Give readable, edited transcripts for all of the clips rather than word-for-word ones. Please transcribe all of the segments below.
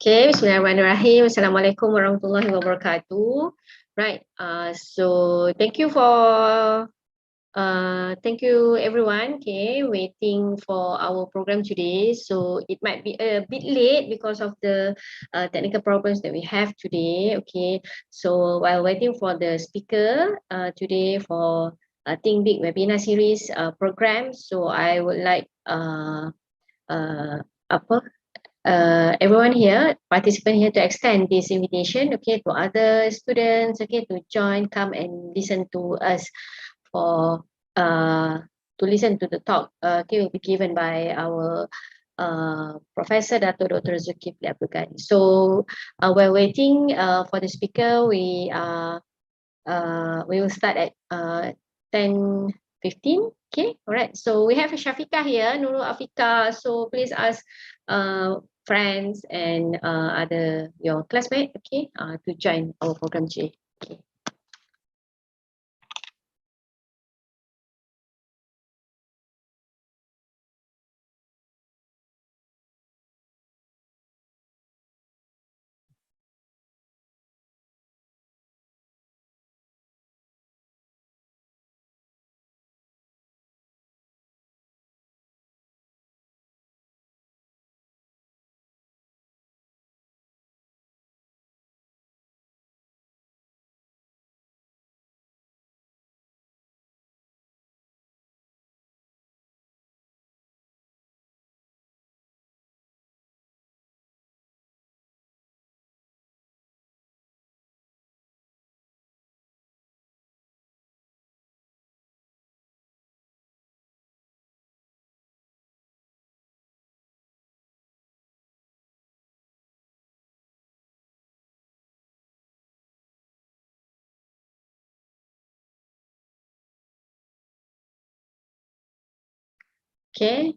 Okay, Bismillahirrahmanirrahim. Assalamualaikum warahmatullahi wabarakatuh. Right. So thank you everyone. Okay, waiting for our program today. So it might be a bit late because of the technical problems that we have today. Okay. So while waiting for the speaker today for Think Big webinar series program, so I would like uh, apa everyone here, participant here, to extend this invitation, okay, to other students, okay, to join, come and listen to us for to listen to the talk. Okay, will be given by our Professor Dr. Zulkifli Abdul Ghani. So while waiting for the speaker, we will start at 10:15. Okay, all right. So we have Shafika here, Nurul Afika. So please ask friends and other your classmates, okay, to join our program today. Okay. Okay.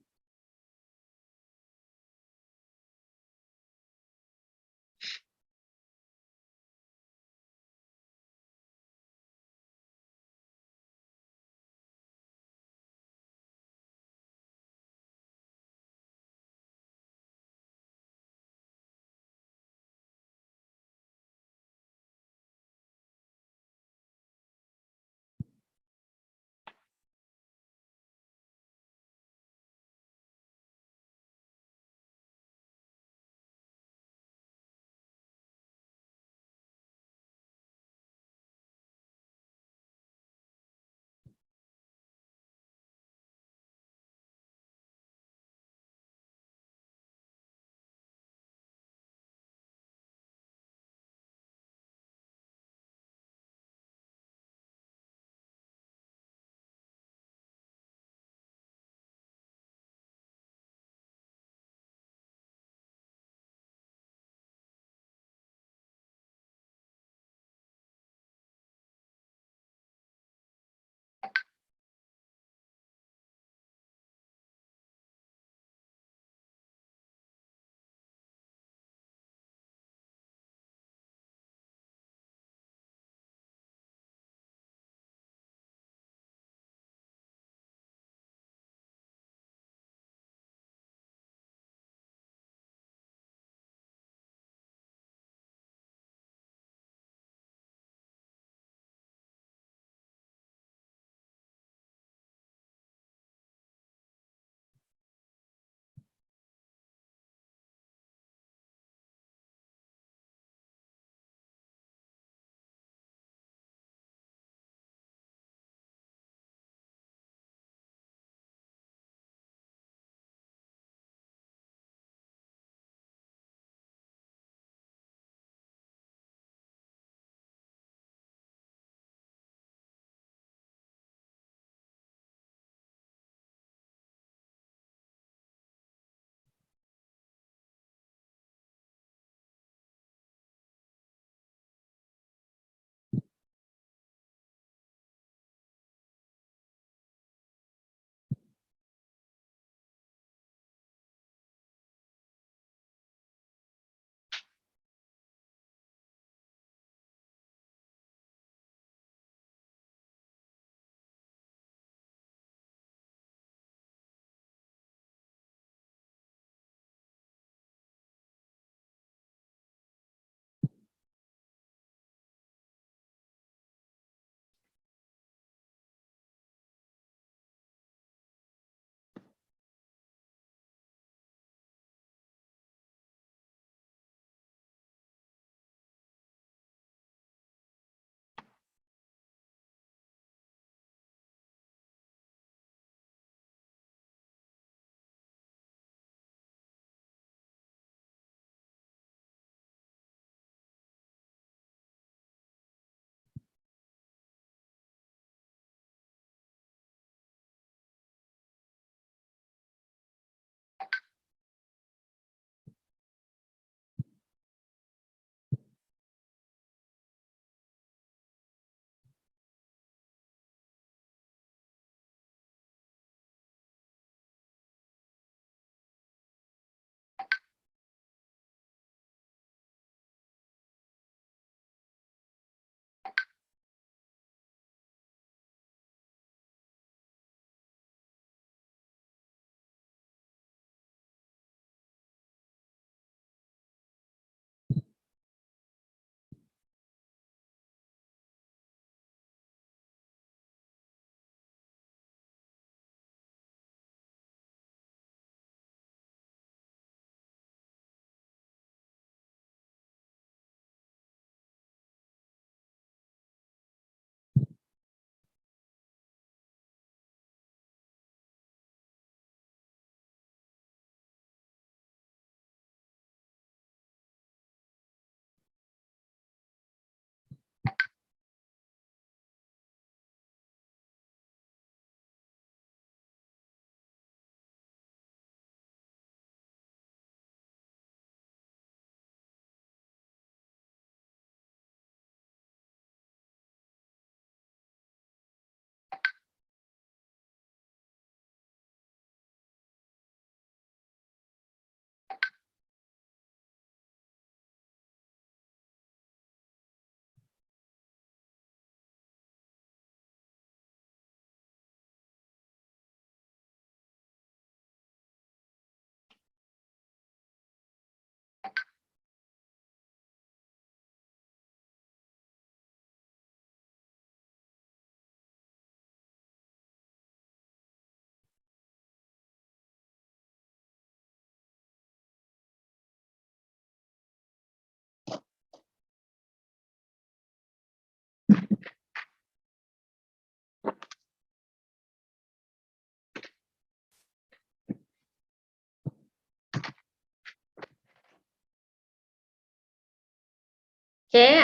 Okay,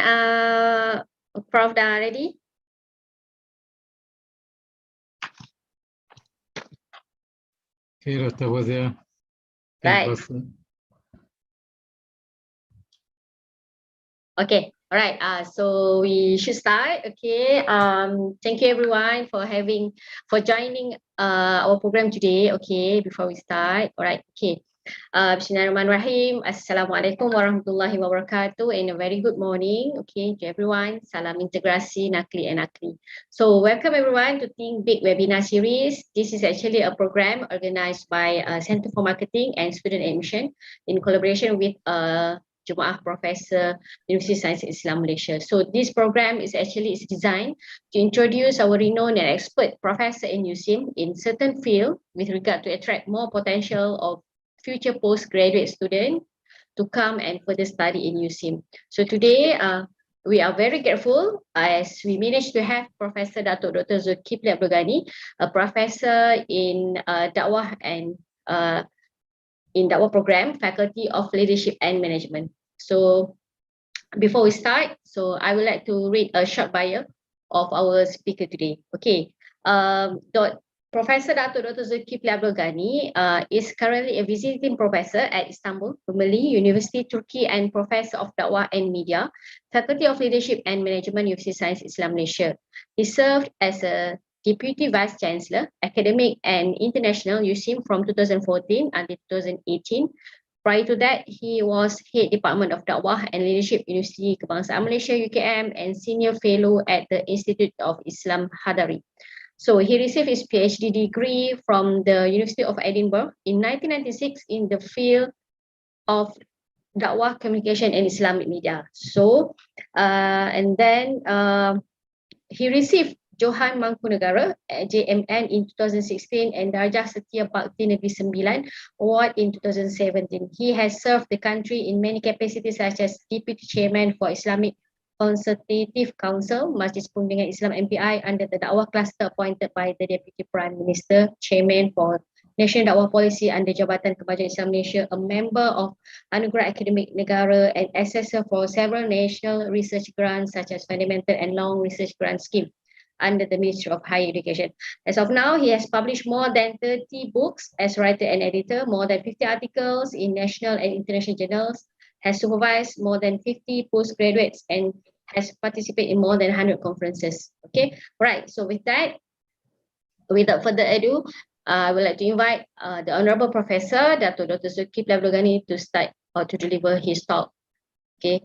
Prof dah ready? Okay, Dr. Wazia. Right. Okay, all right. So we should start. Okay. Thank you everyone for joining our program today. Okay, before we start. All right. Okay. Bismillahirrahmanirrahim. Assalamualaikum warahmatullahi wabarakatuh, and a very good morning. Okay, to everyone. Salam integrasi nakli and akli. So welcome everyone to Think Big webinar series. This is actually a program organized by Center for Marketing and Student Admission in collaboration with Jemaah Professor University of Science Islam Malaysia. So this program is designed to introduce our renowned and expert professor in USIM in certain field with regard to attract more potential of future postgraduate students to come and further study in USIM. So today we are very grateful as we managed to have Professor Dr. Zulkifli Abdul Ghani, a professor in Dakwah and in Dakwah program, Faculty of Leadership and Management. So before we start, so I would like to read a short bio of our speaker today. Okay, Professor Dr. Zulkifli Abdul Ghani is currently a visiting professor at Istanbul, Rumeli University, Turkey, and Professor of Dakwah and Media, Faculty of Leadership and Management, University of Science Islam Malaysia. He served as a Deputy Vice Chancellor, Academic and International USIM from 2014 until 2018. Prior to that, he was Head Department of Dakwah and Leadership, University Kebangsaan Malaysia, UKM, and Senior Fellow at the Institute of Islam Hadari. So he received his PhD degree from the University of Edinburgh in 1996 in the field of Dakwah, Communication, and Islamic Media. So, and then he received Johan Mangkunegara JMN in 2016 and Darjah Setia Bakti Negeri Sembilan Award in 2017. He has served the country in many capacities such as Deputy Chairman for Islamic Consultative Council, Majlis Perundingan Islam MPI under the Dakwah Cluster appointed by the Deputy Prime Minister, Chairman for National Dakwah Policy under Jabatan Kemajuan Islam Malaysia, a member of Anugerah Akademik Negara and assessor for several national research grants such as Fundamental and Long Research Grant Scheme under the Ministry of Higher Education. As of now, he has published more than 30 books as writer and editor, more than 50 articles in national and international journals, has supervised more than 50 postgraduates, and has participated in more than 100 conferences. Okay, right. So with that, without further ado, I would like to invite the Honorable Professor, Dr. Zulkifli Abdul Ghani, to start or to deliver his talk. Okay.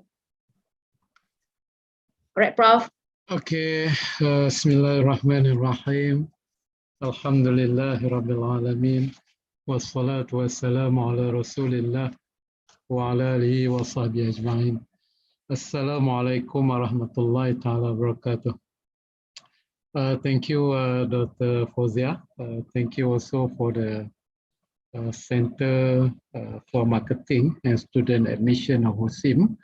Right, Prof. Okay, Bismillahirrahmanirrahim. Alhamdulillahi Rabbil Alameen. Wassalatu wassalamu ala Rasulillah wa ala alihi wa sahbihi ajma'in. Assalamualaikum warahmatullahi ta'ala wabarakatuh. Thank you, Dr. Fozia. Thank you also for the Center for Marketing and Student Admission of USIM.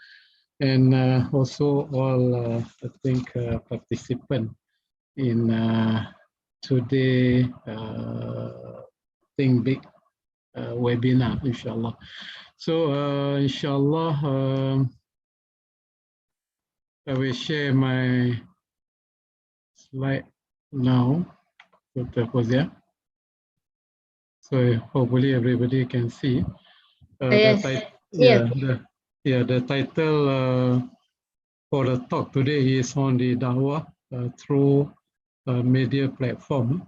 And also all, I think, participants in today Think Big webinar, inshallah. So, inshallah, I will share my slide now, Dr. Fozia. So hopefully everybody can see. Yes. The title for the talk today is on the Dawah through media platform,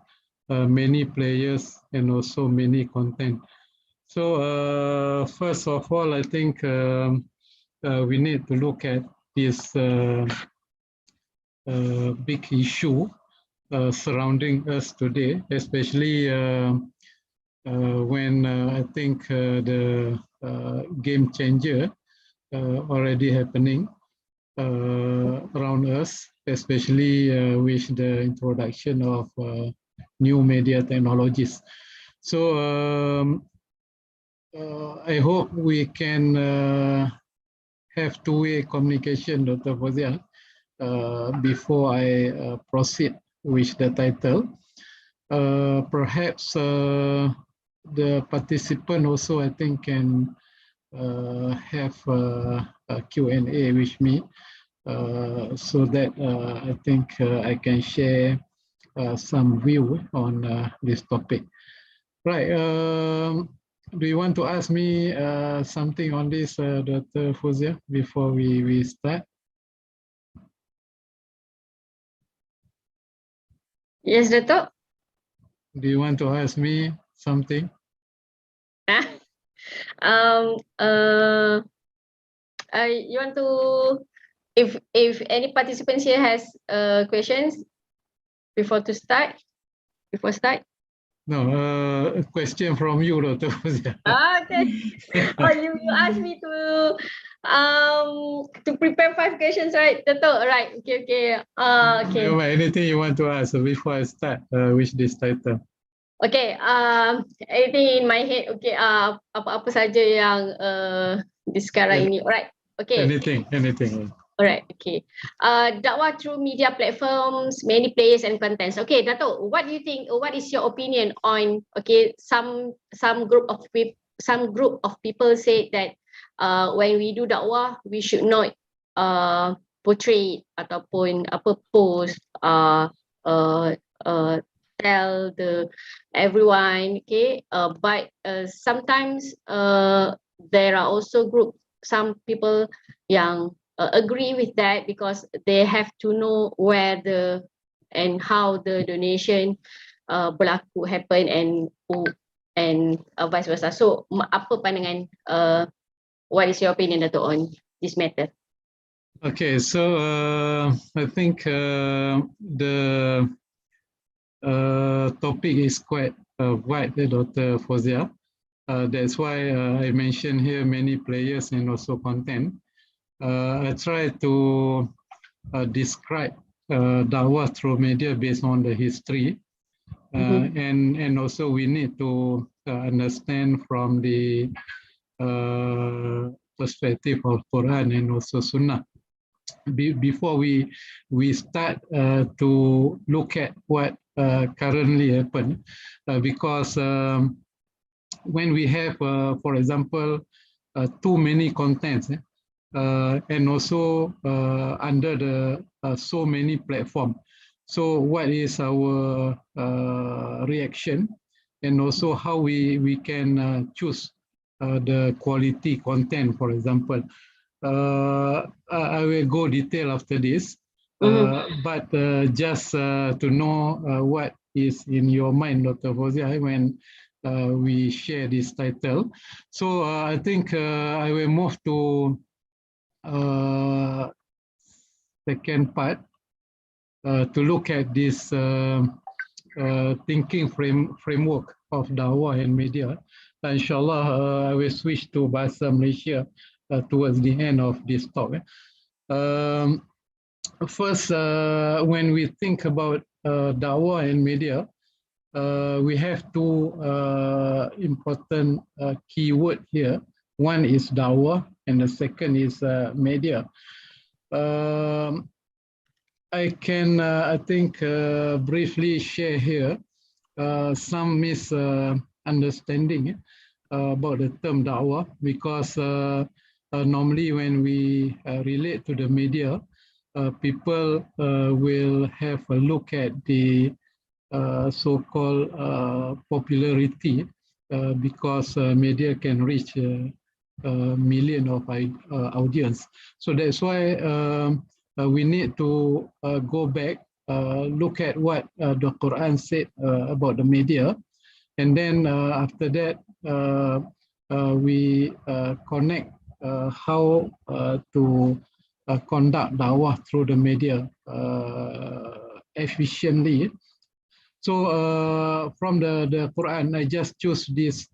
many players and also many content. So first of all, I think we need to look at this big issue surrounding us today, especially when I think the game changer already happening around us, especially with the introduction of new media technologies. So I hope we can have two-way communication, Dr. Fozia, before I proceed with the title. Perhaps the participant also, I think, can have a Q&A with me so that I think I can share some view on this topic. Right. Do you want to ask me something on this, Dr. Fuzia, before we start? Yes, Dato'. Do you want to ask me something? um you want to, if any participants here has questions before start? No, a question from you, Dr. Fuzia. Okay. Oh, you asked me to prepare 5 questions, right? Dato', right? Okay. Okay. Anything you want to ask before I start with this title? Okay. Anything in my head. Okay. Apa-apa saja yang di sekarang ini. Alright. Okay. Anything. Alright, okay. Dakwah through media platforms, many players and contents. Okay, Dato', what do you think? What is your opinion on? Okay, some group of people say that when we do dakwah, we should not portray ataupun post tell everyone. Okay, but sometimes there are also some people yang agree with that because they have to know where and how the donation berlaku happen and vice versa. So apa pandangan, what is your opinion, Dato', on this matter? Okay, so I think the topic is quite wide, Dr. Fozia. That's why I mentioned here many players and also content. I try to describe Dawah through media based on the history, and also we need to understand from the perspective of Quran and also Sunnah. Before we start to look at what currently happened, because when we have, for example, too many contents, and also under the so many platforms. So what is our reaction, and also how we can choose the quality content, for example. I will go detail after this, but just to know what is in your mind, Dr. Fozia, when we share this title. So I think I will move to second part to look at this thinking framework of Dawah and media. Inshallah, I will switch to Bahasa Malaysia towards the end of this talk. First, when we think about Dawah and media, we have two important keyword here. One is Dawah and the second is media. I can, I think, briefly share here some misunderstanding about the term Dawah, because normally when we relate to the media, people will have a look at the so-called popularity, because media can reach a million of audience. So that's why we need to go back, look at what the Quran said about the media, and then after that we connect how to conduct dawah through the media efficiently. So from the Quran, I just choose this,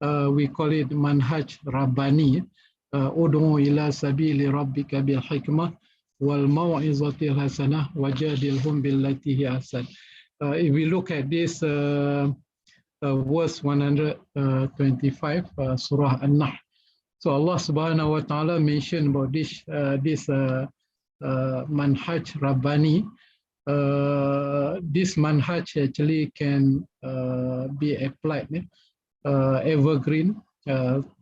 we call it manhaj rabbani, ud'u ila sabili rabbika bil hikmah wal mau'izatil hasanah wajadilhum billati hi ahsan. If we look at this verse 125, Surah An-Nahl. So Allah Subhanahu wa Taala mentioned about this manhaj rabbani. This manhaj actually can be applied evergreen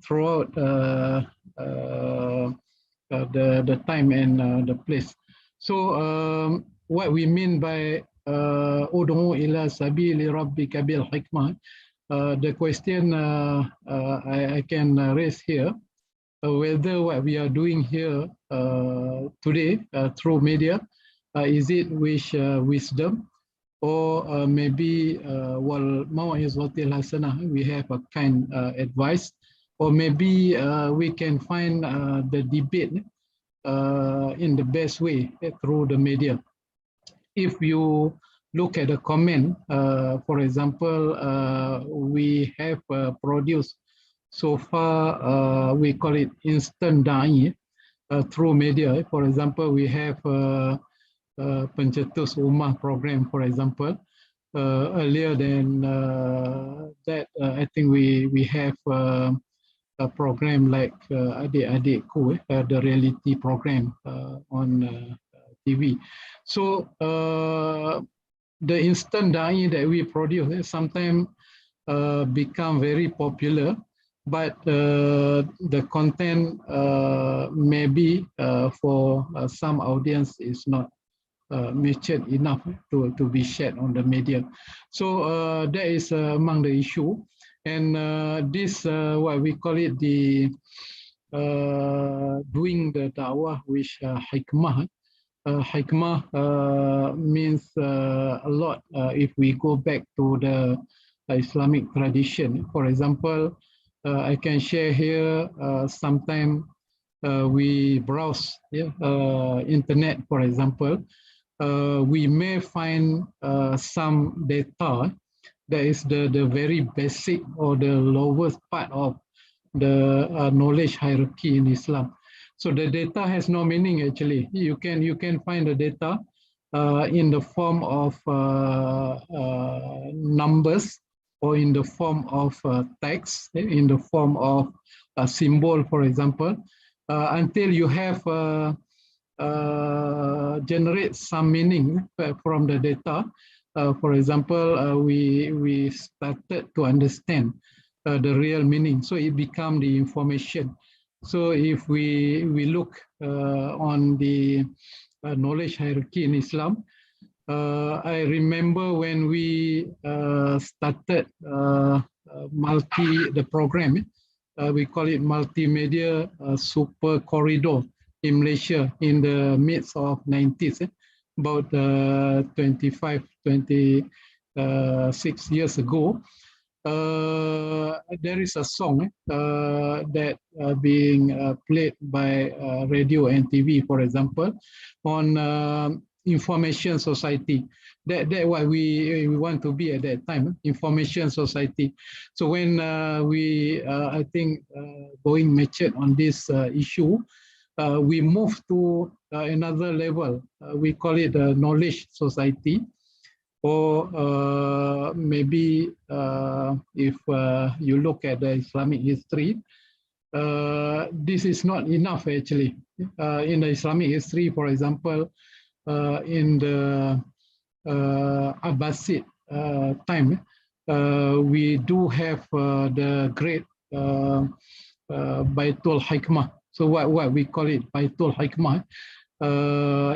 throughout the time and the place. So what we mean by ud'u ila sabili rabbika bil hikmah, the question I can raise here, whether what we are doing here today through media, is it with wisdom, or maybe wal mau'izatil hasanah, we have a kind advice, or maybe we can find the debate in the best way through the media. If you look at the comment, for example, we have produced so far, we call it instant da'i through media. For example, we have Pencetus Ummah program, for example. Earlier than that, I think we have a program like Adik-Adikku, the reality program on TV. So the instant da'i that we produce sometimes become very popular, but the content maybe for some audience is not matured enough to be shared on the media. So that is among the issue. And this, what we call it, the doing the da'wah with hikmah. Hikmah means a lot if we go back to the Islamic tradition. For example, I can share here, sometime we browse internet, for example, we may find some data that is the very basic or the lowest part of the knowledge hierarchy in Islam. So the data has no meaning actually. You can find the data in the form of numbers, or in the form of text, in the form of a symbol, for example, until you have generate some meaning from the data. For example, we started to understand the real meaning, so it become the information. So if we look on the knowledge hierarchy in Islam, I remember when we started the program, we call it multimedia super corridor in Malaysia in the midst of 90s, about 26 years ago. There is a song that being played by radio and TV, for example, on information society. That what we want to be at that time, information society. So when we I think going matured on this issue, we move to another level. We call it a knowledge society, or maybe if you look at the Islamic history, this is not enough actually. In the Islamic history, for example, in the Abbasid time, we do have the great Baitul Hikmah. So what we call it, Baitul Hikmah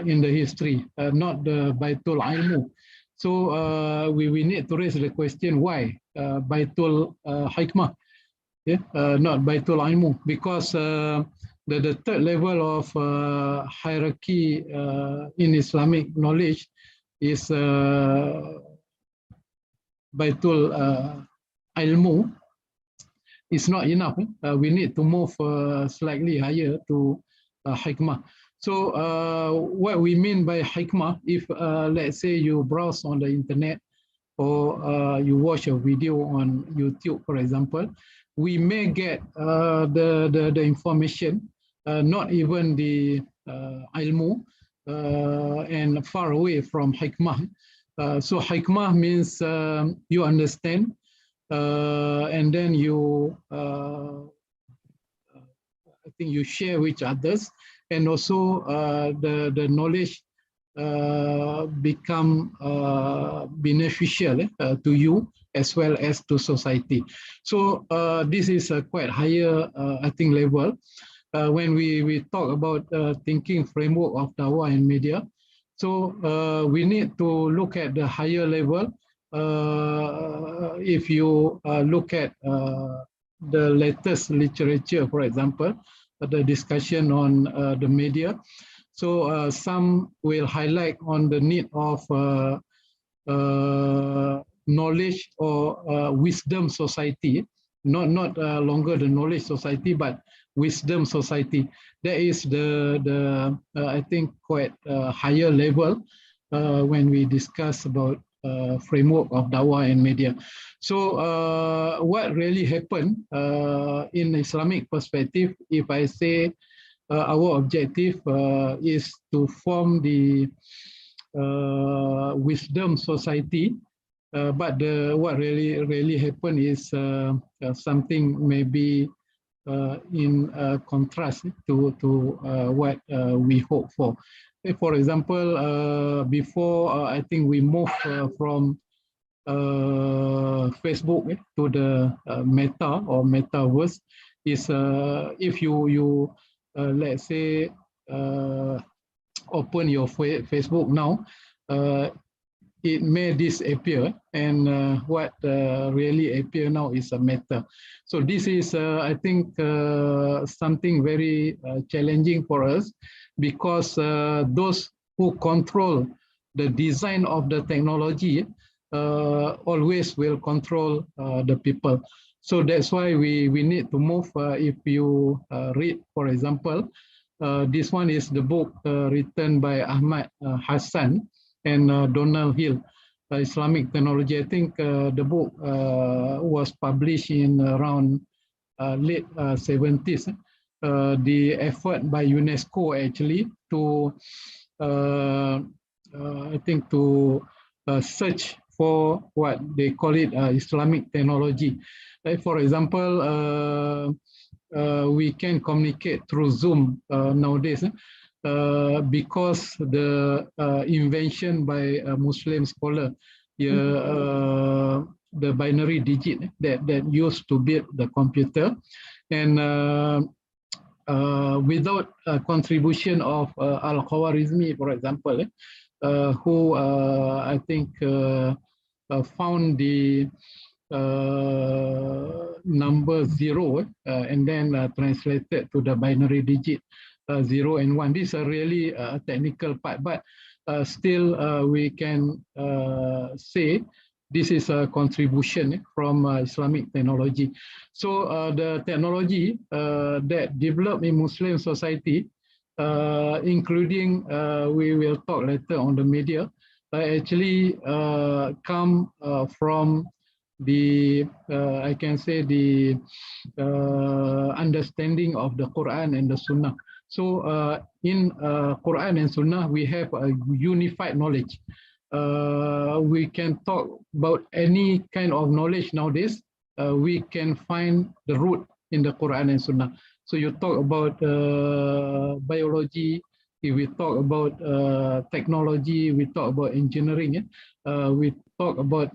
in the history, not the Baitul Ilmu. So we need to raise the question, why Baitul Hikmah, not Baitul Ilmu? Because the third level of hierarchy in Islamic knowledge is Baitul Ilmu. It's not enough. We need to move slightly higher to Hikmah. So what we mean by hikmah, if let's say you browse on the internet, or you watch a video on YouTube, for example, we may get the information, not even the ilmu, and far away from hikmah. So hikmah means you understand, and then you, I think you share with others, and also the knowledge become beneficial to you as well as to society. So this is a quite higher, I think, level. when we talk about thinking framework of Dawah and media. So we need to look at the higher level. If you look at the latest literature, for example, the discussion on the media. So some will highlight on the need of knowledge or wisdom society, not longer the knowledge society, but wisdom society. That is the I think quite higher level when we discuss about framework of Dawah and media. So what really happened in Islamic perspective, if I say our objective is to form the wisdom society, but what really happened is something maybe in contrast to what we hope for. For example, before I think we moved from Facebook to the Meta or Metaverse, is if you let's say open your Facebook now, it may disappear, and what really appear now is a Meta. So this is, I think, something very challenging for us, because those who control the design of the technology always will control the people. So that's why we need to move. If you read, for example, this one is the book written by Ahmad Hassan and Donald Hill, Islamic Technology. I think the book was published in around late 70s. The effort by UNESCO actually to, I think, to search for what they call it Islamic technology. Like for example, we can communicate through Zoom nowadays. Because the invention by a Muslim scholar, the binary digit that used to build the computer, and without a contribution of Al-Khwarizmi, for example, who I think found the number 0 and then translated to the binary digit 0 and 1. This is a really technical part, but still we can say this is a contribution from Islamic technology. So the technology that developed in Muslim society, including we will talk later on the media, actually come from the I can say the understanding of the Quran and the Sunnah. So in Quran and Sunnah, we have a unified knowledge. We can talk about any kind of knowledge nowadays. We can find the root in the Quran and Sunnah. So you talk about biology, if we talk about technology, we talk about engineering, we talk about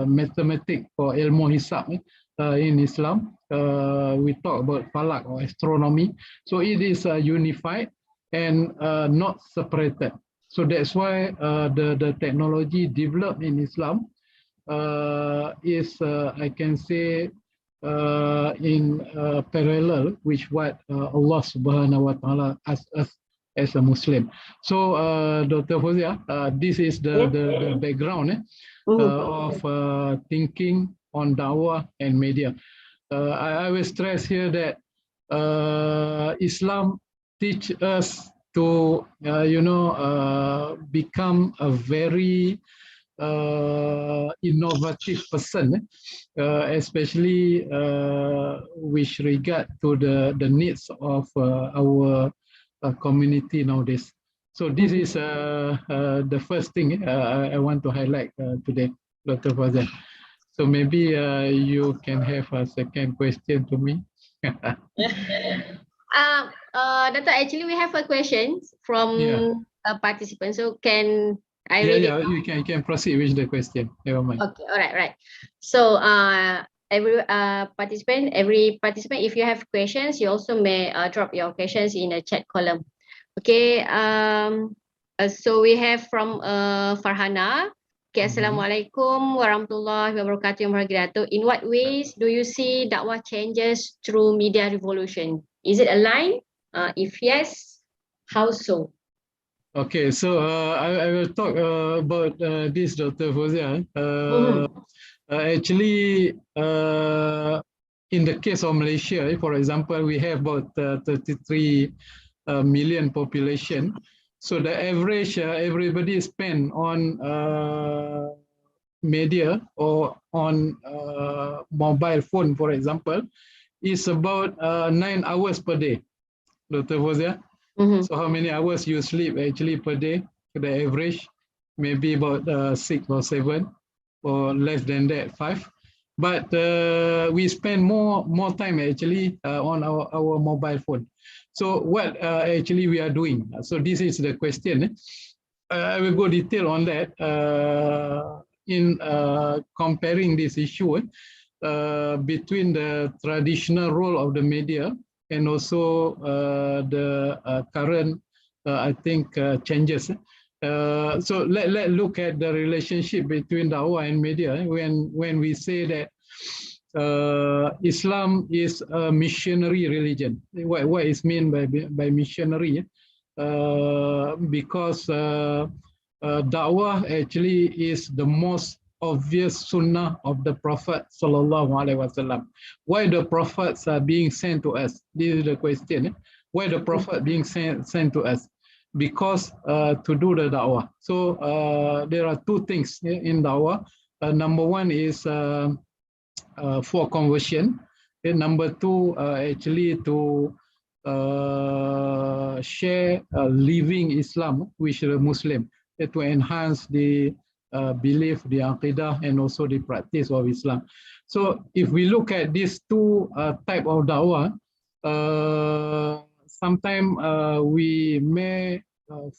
mathematics or ilmu hisab in Islam, we talk about falak or astronomy. So it is unified and not separated. So that's why the technology developed in Islam is, I can say, in parallel with what Allah Subhanahu wa Taala asked us as a Muslim. So, Dr. Fozia, this is the background of thinking on dawah and media. I will stress here that Islam teach us to, become a very innovative person, especially with regard to the needs of our community nowadays. So this is the first thing I want to highlight today, Dr. Fazal. So maybe you can have a second question to me. Doctor, actually we have a question from a participant. So can I read it? You can proceed with the question. Never mind. Okay, all right. So every participant, if you have questions, you also may drop your questions in the chat column. Okay. So we have from Farhana. Okay, Assalamualaikum warahmatullahi wabarakatuh. In what ways do you see dakwah changes through media revolution? Is it aligned? If yes, how so? Okay, so I will talk about this, Dr. Fauzia. Actually, in the case of Malaysia, for example, we have about 33 million population. So the average everybody spend on media or on mobile phone, for example, is about 9 hours per day, Dr. Fauzia. So how many hours you sleep actually per day? The average, maybe about 6 or 7, or less than that, 5. But we spend more time actually on our mobile phone. So what actually we are doing? So this is the question. I will go detail on that in comparing this issue between the traditional role of the media and also the current, I think, changes. So let's look at the relationship between dawah and media. When we say that Islam is a missionary religion, what is meant by missionary? Because dawah actually is the most obvious sunnah of the Prophet sallallahu alaihi wasallam. Why the prophets are being sent to us? This is the question. Why the prophet being sent to us? Because to do the da'wah. So there are two things in da'wah. Number one is for conversion. And number two, actually to share living Islam with the Muslim, to enhance the belief, the aqidah, and also the practice of Islam. So if we look at these two type of da'wah, sometimes we may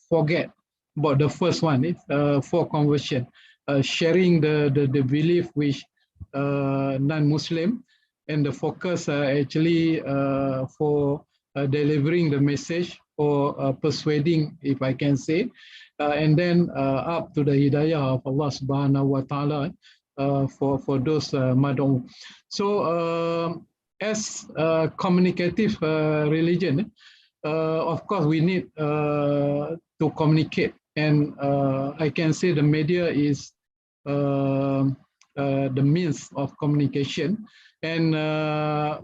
forget about the first one, for conversion, sharing the belief with non-Muslim, and the focus actually for delivering the message or persuading, if I can say, and then up to the hidayah of Allah subhanahu wa ta'ala for those mad'u. So as a communicative religion, of course we need to communicate, and I can say the media is the means of communication, and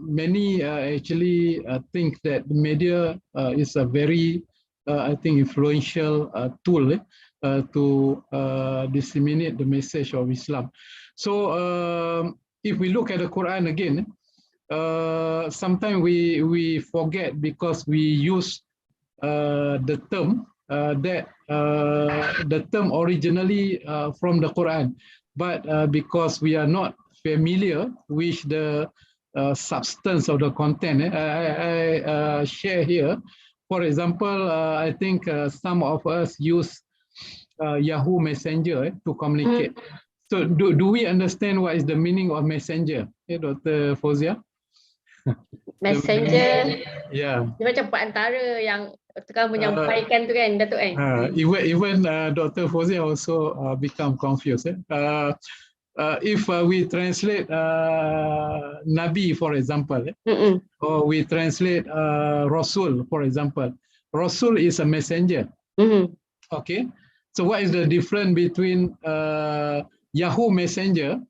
many actually think that the media is a very I think influential tool to disseminate the message of Islam. So if we look at the Quran again, sometimes we forget because we use the term that the term originally from the Quran, but because we are not familiar with the substance of the content, I share here. For example, I think some of us use Yahoo Messenger to communicate. So do we understand what is the meaning of messenger, Dr. Fauzia? Messenger, yeah. Dia macam perantara yang tukang menyampaikan tu kan, Datuk kan? Even Dr. Fauzia also become confused. If we translate Nabi, for example, or we translate Rasul, for example, Rasul is a messenger. Okay, so what is the difference between Yahoo Messenger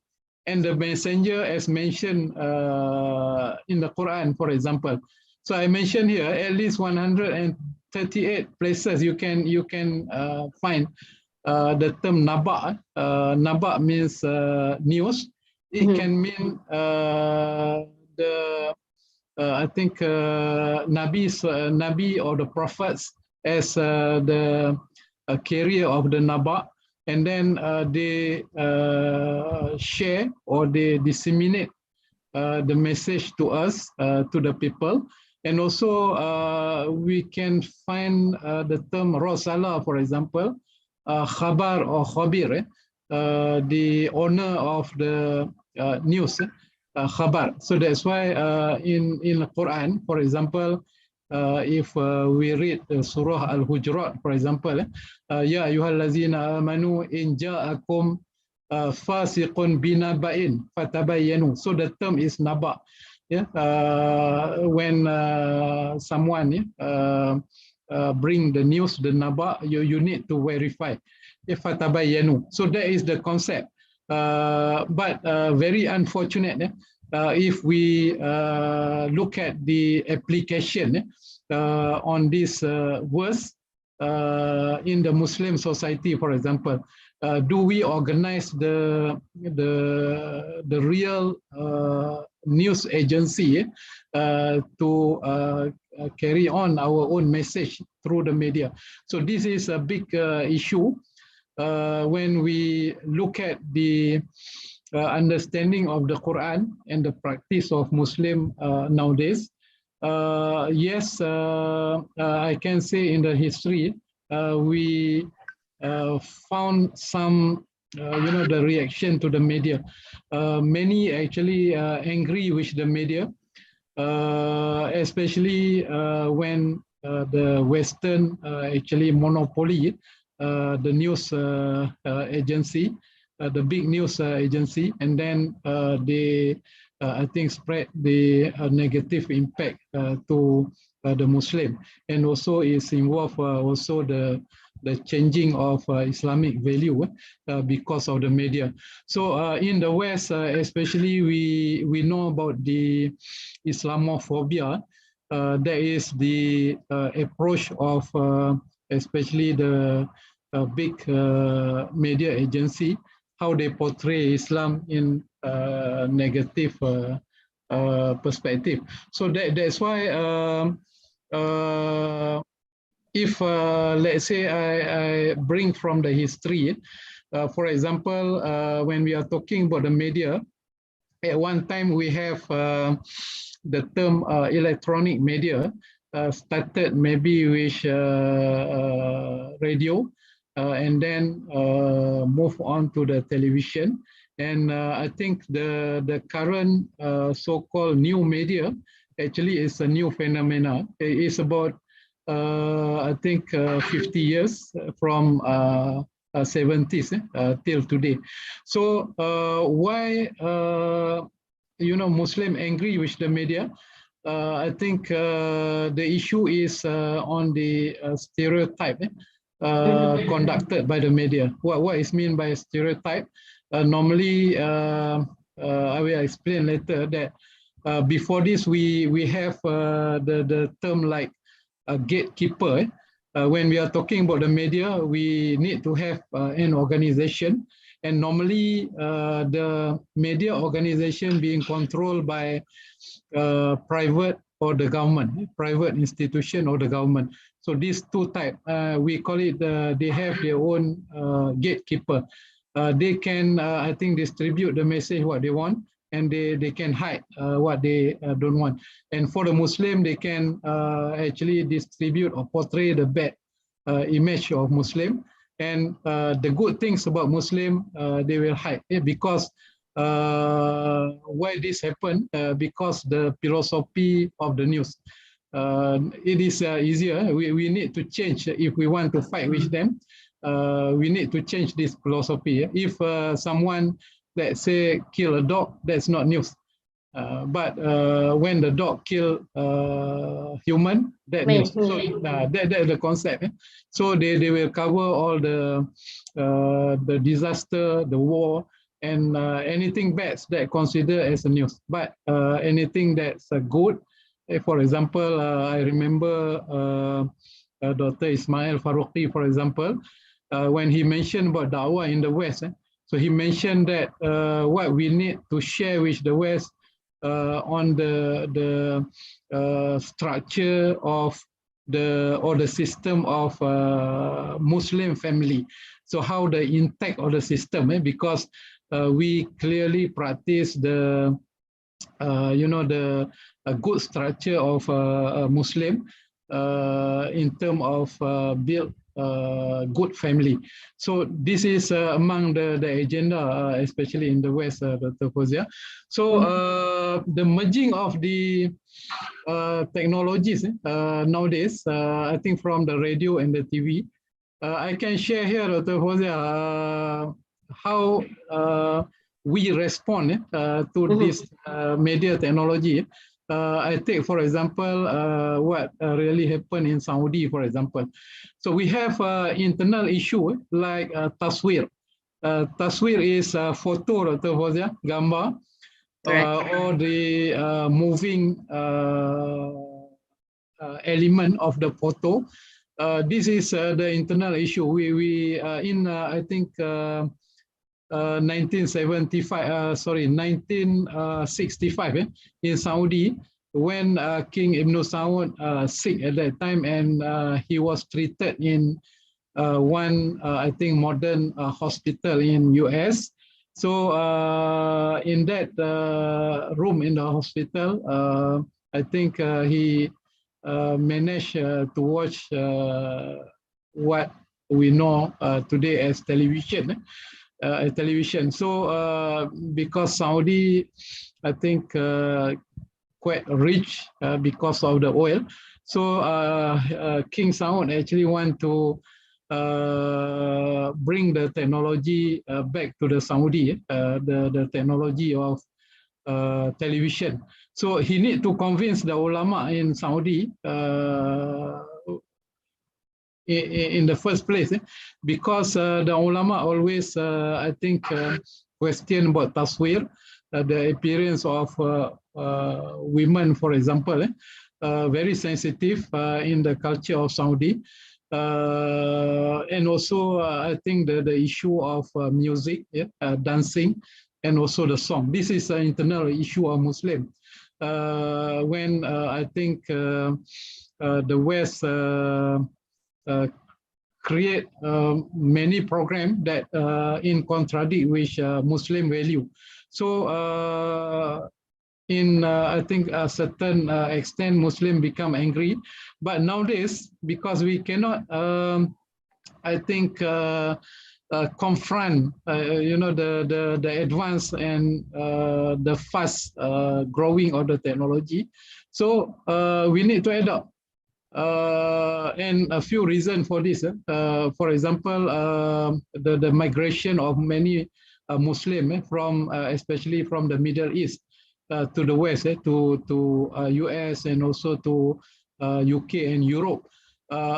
and the messenger as mentioned in the Quran, for example? So I mentioned here at least 138 places you can find the term naba. Naba means news. It can mean I think Nabi or the prophets as the carrier of the naba, and then they share or they disseminate the message to us, to the people. And also we can find the term Rosala, for example, Khabar or Khabir, the owner of the news. khabar. So that's why in the Quran, for example, if we read Surah Al-Hujurat, for example, Ya ayyuhallazina amanu in ja'akum fasiqun binaba'in fatabayyanu. So the term is naba. Yeah, when someone bring the news, the naba, you need to verify. If fatabayyanu. So that is the concept. But very unfortunate if we look at the application on this verse in the Muslim society, for example. Do we organize the real news agency to carry on our own message through the media? So this is a big issue when we look at the understanding of the Quran and the practice of Muslim nowadays. Yes, I can say in the history we found some, the reaction to the media. Many actually angry with the media, especially when the Western actually monopoly the news agency, the big news agency, and then they, I think, spread the negative impact to the Muslim, and also is involved also the changing of Islamic value because of the media. So in the West, especially, we know about the Islamophobia. That is the approach of especially the big media agency, how they portray Islam in negative perspective. So that's why if let's say I bring from the history, for example, when we are talking about the media, at one time we have the term electronic media started maybe with radio and then move on to the television. And I think the current so-called new media actually is a new phenomena. It is about I think 50 years from 70s till today. So why Muslim angry with the media? I think the issue is on the stereotype conducted by the media. What is meant by stereotype? Normally, I will explain later that before this we have the term like a gatekeeper. When we are talking about the media, we need to have an organization, and normally the media organization being controlled by private or the government, private institution or the government. So these two types, we call it, they have their own gatekeeper. They can, I think, distribute the message what they want, and they can hide what they don't want. And for the Muslim, they can actually distribute or portray the bad image of Muslim. And the good things about Muslim, they will hide because why this happened? Because the philosophy of the news. It is easier. We need to change if we want to fight with them. We need to change this philosophy. If someone, let's say, kill a dog, that's not news. But when the dog kill human, that news. So that's the concept. So they will cover all the disaster, the war, and anything bad that considered as a news. But anything that's good, for example, I remember Dr. Ismail Farouqi, for example, when he mentioned about da'wah in the West. So he mentioned that what we need to share with the West on the structure of the system of Muslim family. So how the intact of the system, because we clearly practice the the good structure of a Muslim in terms of build good family. So this is among the agenda, especially in the West, Dr. Fozia. So the merging of the technologies nowadays, I think from the radio and the TV, I can share here, Dr. Fozia, how we respond to this media technology. I take, for example, what really happened in Saudi, for example. So we have internal issue like taswir. Taswir is photo, Dr. Fozia, gambar, or the moving element of the photo. This is the internal issue. We in I think 1965 in Saudi, when King Ibn Saud sick at that time, and he was treated in one I think modern hospital in US. So in that room in the hospital, I think he managed to watch what we know today as television. So because Saudi, I think quite rich because of the oil. So King Saud actually want to bring the technology back to the Saudi, the technology of television. So he need to convince the ulama in Saudi in the first place, because the ulama always, I think, question about taswir, the appearance of women, for example, very sensitive in the culture of Saudi. And also, I think the issue of music, dancing, and also the song. This is an internal issue of Muslim. When I think the West create many programs that in contradict with Muslim value. So in I think a certain extent, Muslim become angry. But nowadays, because we cannot, I think, confront, the advance and the fast growing of the technology. So we need to adopt. And a few reasons for this. For example, the migration of many Muslim from, especially from the Middle East to the West, to US and also to UK and Europe.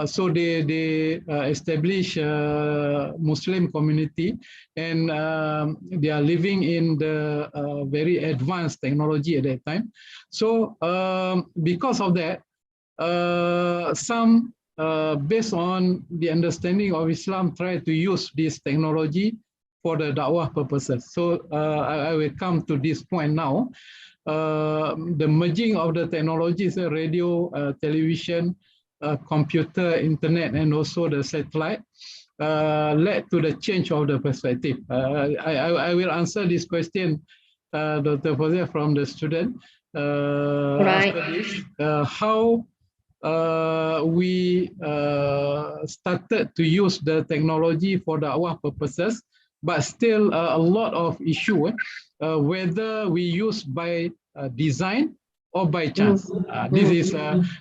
So they establish Muslim community, and they are living in the very advanced technology at that time. So because of that, some based on the understanding of Islam try to use this technology for the da'wah purposes. So I will come to this point now. The merging of the technologies, radio, television, computer, internet, and also the satellite led to the change of the perspective. I will answer this question, Dr. Fozia, from the student. After this, how we started to use the technology for da'wah purposes, but still a lot of issue whether we use by design or by chance. This is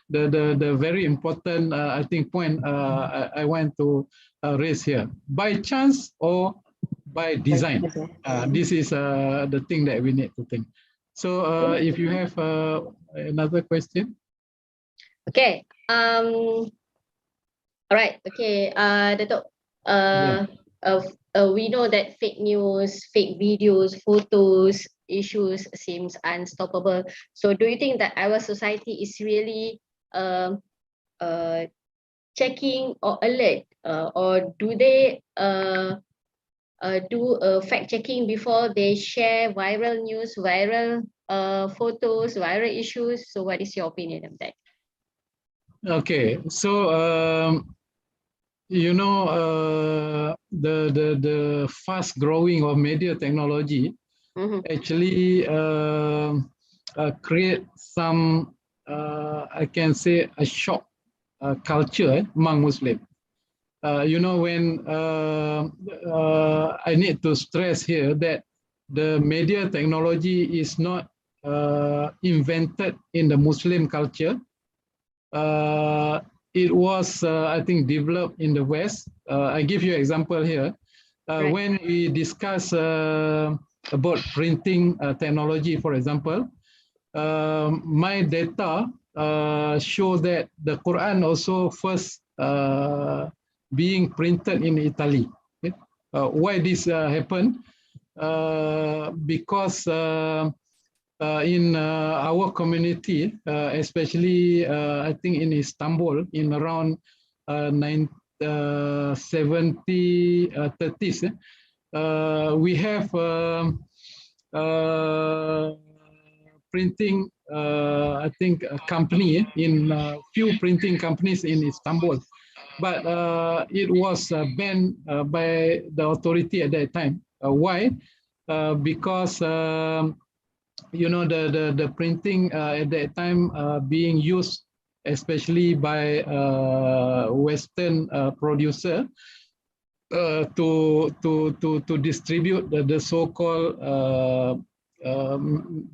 the very important, I think, point I want to raise here. By chance or by design. This is the thing that we need to think. So if you have another question. Okay. All right. Okay. Dato', we know that fake news, fake videos, photos, issues seems unstoppable. So do you think that our society is really checking or alert, or do they do fact checking before they share viral news, viral photos, viral issues? So what is your opinion on that? Okay, so the fast growing of media technology actually create some, I can say, a shock culture among Muslims. when I need to stress here that the media technology is not invented in the Muslim culture. It was, I think, developed in the West. I give you an example here. Right. When we discuss about printing technology, for example, my data show that the Quran also first being printed in Italy. Okay? Why this happened? Because in our community, especially I think in Istanbul, in around 70, 30s, we have printing, I think, a company in few printing companies in Istanbul, but it was banned by the authority at that time. Why? Because the printing at that time being used especially by Western producer to distribute the so-called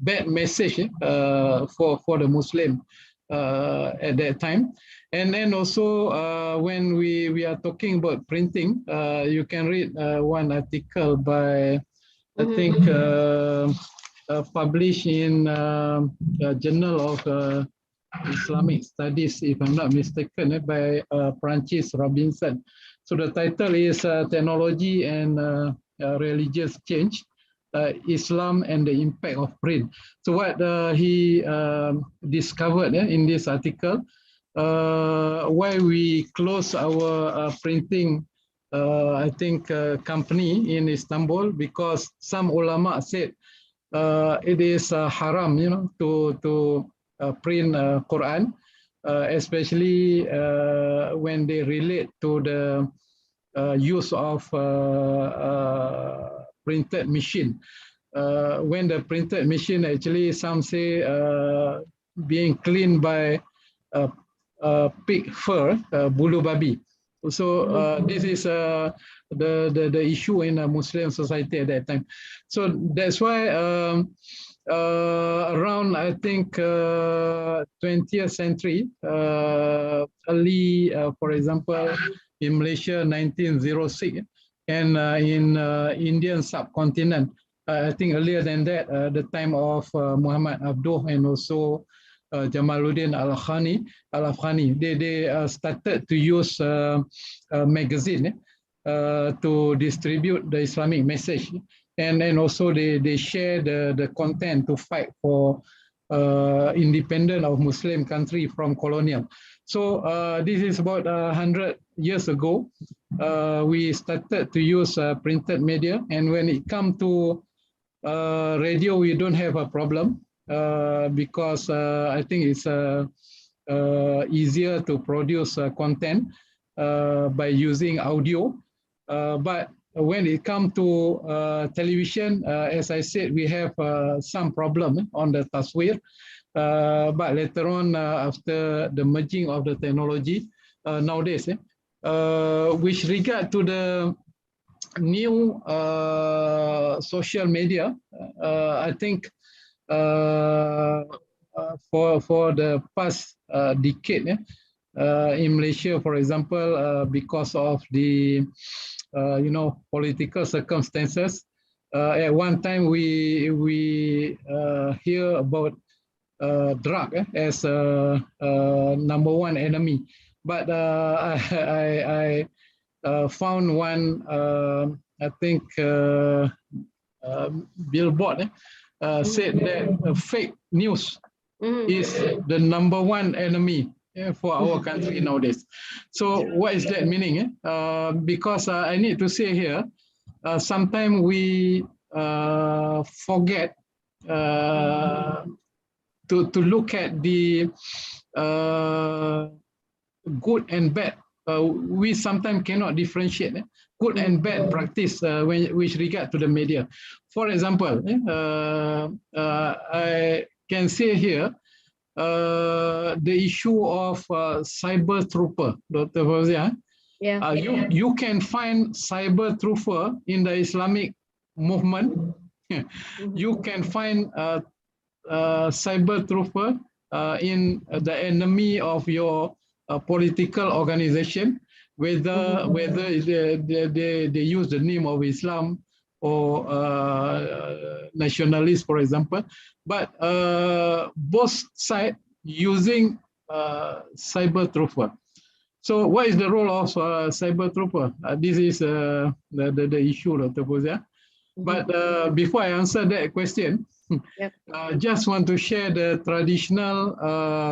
bad message for the Muslim at that time. And then also when we are talking about printing, you can read one article by, I think, published in Journal of Islamic Studies, if I'm not mistaken, by Francis Robinson. So the title is Technology and Religious Change, Islam and the Impact of Print. So what he discovered in this article, why we close our printing, I think, company in Istanbul, because some ulama said it is haram, to print Quran, especially when they relate to the use of printed machine. When the printed machine, actually, some say being cleaned by pig fur, bulu babi. So this is the issue in a Muslim society at that time. So that's why around, I think, 20th century, early, for example, in Malaysia, 1906, and in Indian subcontinent, I think earlier than that, the time of Muhammad Abduh and also Jamaluddin Al-Afghani, they started to use a magazine to distribute the Islamic message. And also they share the content to fight for independence of Muslim country from colonial. So this is about 100 years ago. We started to use printed media, and when it comes to radio, we don't have a problem because I think it's easier to produce content by using audio. But when it comes to television, as I said, we have some problem on the taswir. But later on, after the merging of the technology, nowadays, with regard to the new social media, I think for the past decade, in Malaysia, for example, because of the political circumstances, at one time we hear about drug as a #1 enemy, but I found one, I think, billboard said that fake news is the #1 enemy for our country nowadays. So what is that meaning? Because I need to say here, sometimes we forget to look at the good and bad. We sometimes cannot differentiate good and bad practice with regard to the media. For example, I can say here, the issue of cyber trooper, Dr. Fauzia, Yeah. You can find cyber truther in the Islamic movement. You can find cyber truther in the enemy of your political organization, whether they use the name of Islam or nationalists, for example. But both sides using cyber truther. So what is the role of cyber truther? This is the issue, Dr. Fozia. But before I answer that question, Yep. just want to share the traditional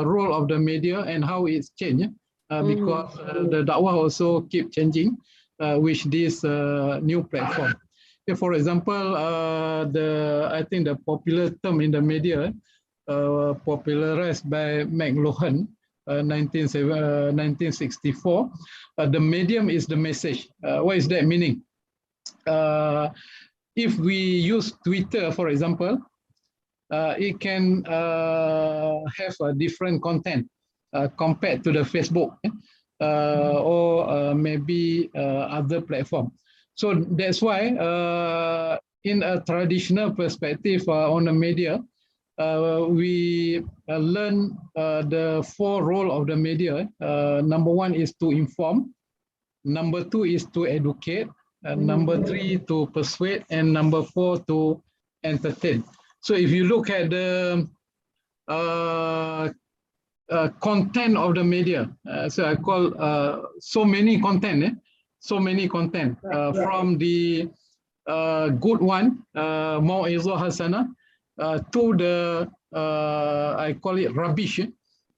role of the media and how it's changed, because the da'wah also keep changing with this new platform. Okay, for example, I think the popular term in the media, popularized by McLuhan, 1964, the medium is the message. What is that meaning? If we use Twitter, for example, it can have a different content compared to the Facebook or maybe other platform. So that's why in a traditional perspective on the media, we learn the four roles of the media. Number one is to inform. Number two is to educate. Number three, to persuade. And number four, to entertain. So if you look at the content of the media, so I call so many content from the good one, Mau'izah Hasanah, to the, I call it rubbish,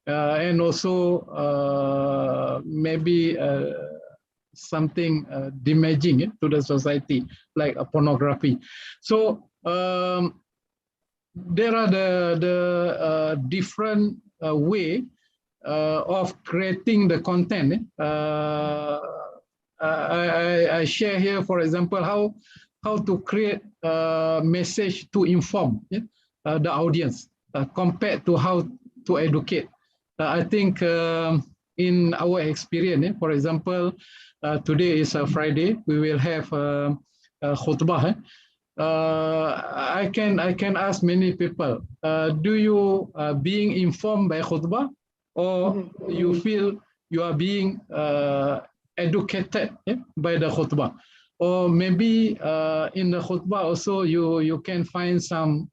and also maybe something damaging to the society, like pornography. So there are the different way of creating the content. I share here, for example, how to create a message to inform the audience compared to how to educate. I think in our experience, for example, today is a Friday, we will have a khutbah. I can ask many people, do you being informed by khutbah, or you feel you are being educated by the khutbah? Or maybe in the khutbah also you can find some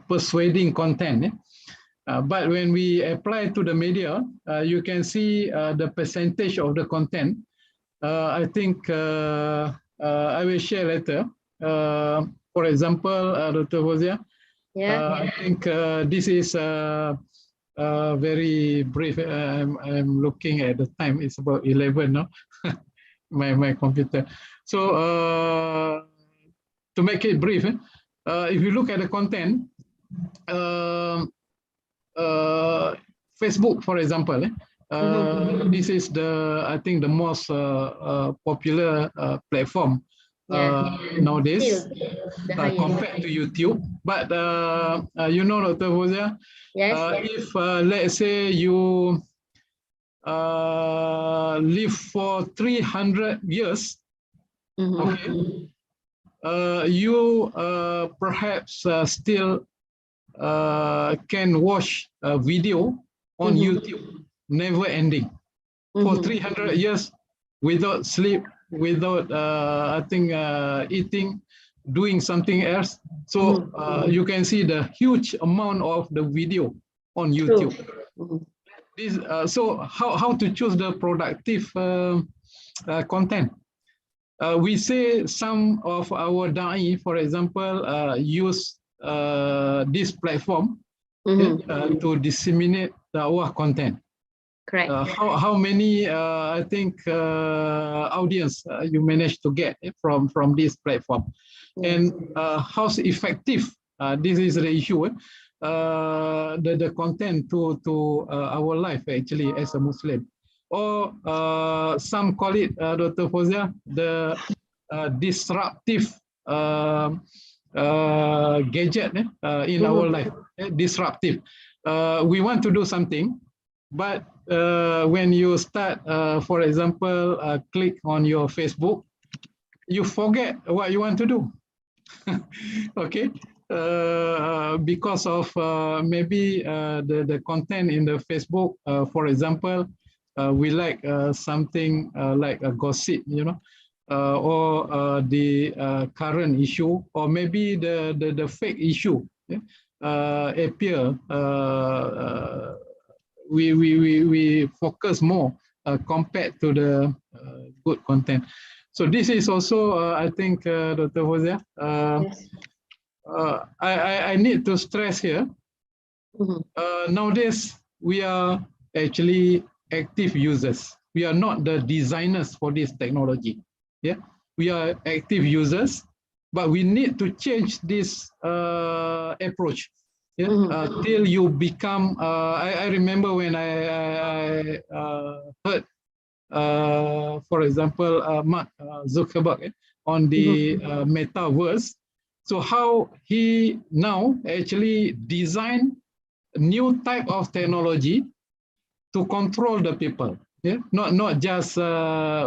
persuading content. But when we apply to the media, you can see the percentage of the content. I think I will share later. For example, Dr. Fozia, I think this is very brief. I'm looking at the time. It's about 11 now. my computer. So to make it brief, if you look at the content, Facebook, for example, this is I think the most popular platform nowadays compared to YouTube. But you know, Dr. Fozia, if let's say you live for 300 years, okay, you perhaps still can watch a video on YouTube, never ending, for 300 years without sleep, without I think eating, doing something else. So you can see the huge amount of the video on YouTube. This, so how to choose the productive content? We say some of our da'i, for example, use this platform to disseminate da'wah content. Correct. How many I think audience you managed to get from this platform, and how effective this is the issue, the content to our life actually as a Muslim, or some call it, Dr. Fozia, the disruptive gadget in our life. Disruptive. We want to do something, but when you start, for example, click on your Facebook, you forget what you want to do. Okay, because of maybe the content in the Facebook, for example, we like something like a gossip, or the current issue, or maybe the fake issue, yeah, appear. We focus more compared to the good content. So this is also, I think, Dr. Hosea, Yes. I need to stress here, nowadays we are actually active users. We are not the designers for this technology. Yeah, we are active users, but we need to change this approach. Yeah, till you become. I remember when I heard, for example, Mark Zuckerberg on the metaverse. So how he now actually designed a new type of technology to control the people. Yeah, not just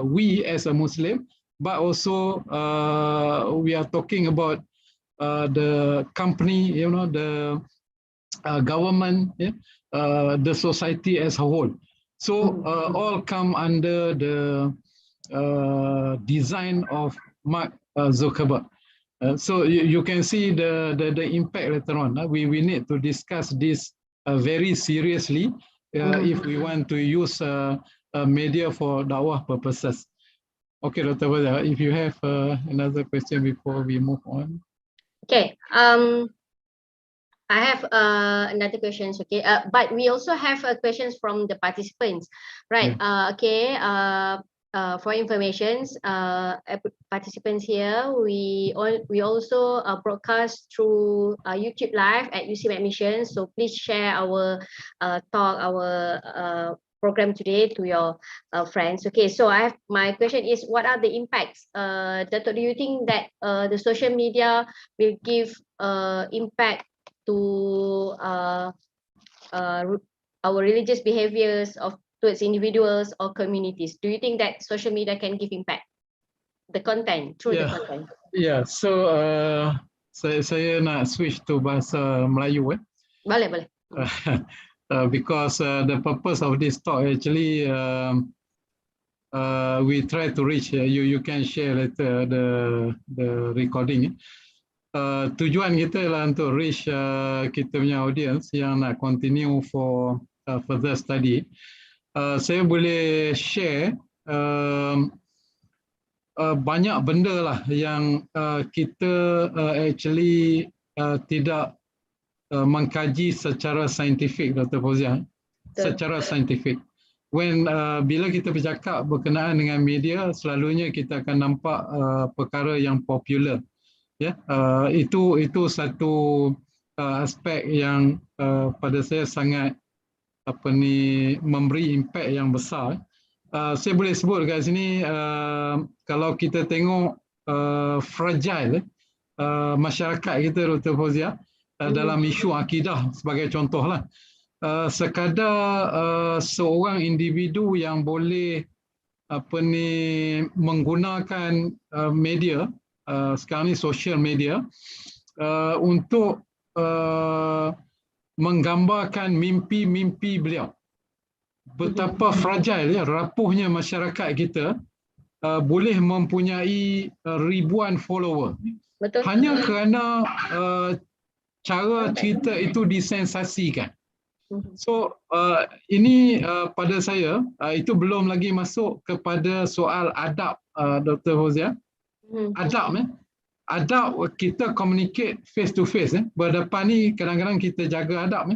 we as a Muslim, but also we are talking about the company, the government, yeah, the society as a whole. So all come under the design of Mark Zuckerberg. So you can see the impact later on. We need to discuss this very seriously if we want to use media for dakwah purposes. Okay, Dr. Wada, if you have another question before we move on. Okay. I have another questions. Okay. But we also have questions from the participants, right? Yeah. Okay. For informations, participants here, we also broadcast through YouTube Live at UC Admission. So please share our talk, our program today to your friends. Okay, so my question is, what are the impacts? Dato', do you think that the social media will give impact to our religious behaviors towards individuals or communities? Do you think that social media can give impact? The content, through the content. Yeah, so saya nak switch to bahasa Melayu. Boleh. Because the purpose of this talk actually, we try to reach, you can share later the recording. Tujuan kita lah untuk reach kita punya audience yang nak continue for further study. Saya boleh share banyak benda lah yang kita actually tidak mengkaji secara saintifik, Dr. Fauzia. Secara saintifik. Bila kita bercakap berkenaan dengan media, selalunya kita akan nampak perkara yang popular. Ya, itu satu aspek yang pada saya sangat memberi impact yang besar. Saya boleh sebut kat sini, kalau kita tengok fragile masyarakat kita, Dr. Fauzia, dalam isu akidah sebagai contohlah, sekadar seorang individu yang boleh menggunakan media, sekarang ni social media, untuk menggambarkan mimpi-mimpi beliau. Betapa fragile, rapuhnya masyarakat kita boleh mempunyai ribuan follower. Betul. Hanya kerana cara cerita itu disensasikan. So ini pada saya itu belum lagi masuk kepada soal adab, Dr. Fauzia. Adab, adab kita communicate face to face, berdepan ni kadang-kadang kita jaga adab,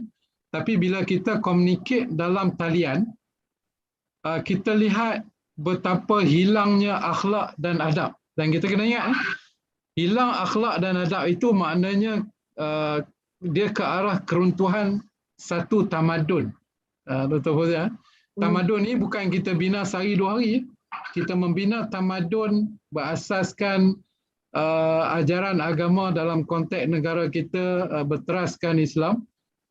tapi bila kita communicate dalam talian, kita lihat betapa hilangnya akhlak dan adab. Dan kita kena ingat, hilang akhlak dan adab itu maknanya dia ke arah keruntuhan satu tamadun. Dr. Fauzia, tamadun ni bukan kita bina sehari dua hari. Kita membina tamadun berasaskan ajaran agama dalam konteks negara kita berteraskan Islam.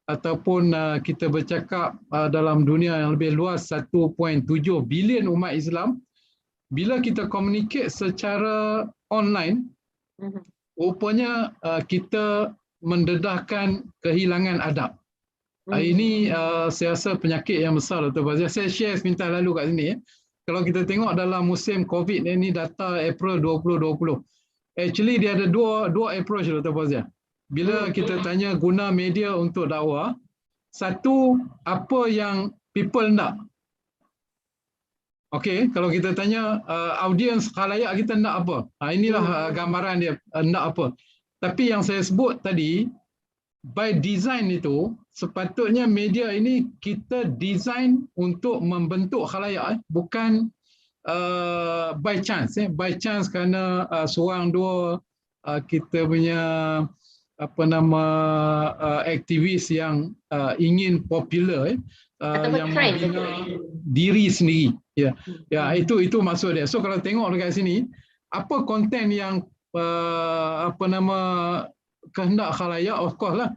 ataupun kita bercakap dalam dunia yang lebih luas 1.7 bilion umat Islam, bila kita communicate secara online, rupanya kita mendedahkan kehilangan adab. Ini saya rasa penyakit yang besar, Dr. Fazia. Saya share sebentar lalu kat sini. Kalau kita tengok dalam musim COVID ini, data April 2020. Actually dia ada dua approach, Dr. Fazia. Bila kita tanya guna media untuk dakwah, satu, apa yang people nak. Okey, kalau kita tanya audience khalayak kita nak apa? Inilah gambaran dia, nak apa. Tapi yang saya sebut tadi, by design itu, sepatutnya media ini kita design untuk membentuk khalayak, bukan by chance. By chance kerana seorang dua kita punya aktivis yang ingin popular, yang membina diri sendiri. Itu maksud dia. So kalau tengok dekat sini, apa konten yang kehendak khalayak, of course lah.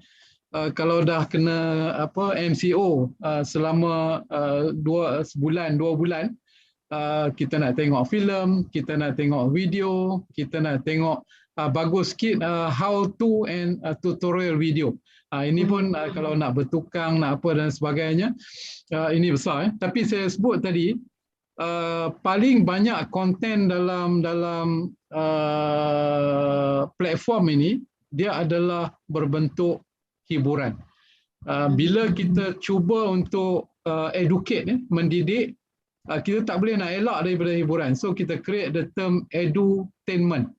Kalau dah kena MCO selama 2 bulan, kita nak tengok filem, kita nak tengok video, kita nak tengok bagus sikit how to and tutorial video. Ini pun kalau nak bertukang, nak apa dan sebagainya, ini besar. Tapi saya sebut tadi, paling banyak konten dalam platform ini, dia adalah berbentuk hiburan. Bila kita cuba untuk educate, mendidik, kita tak boleh nak elak daripada hiburan. So kita create the term edutainment,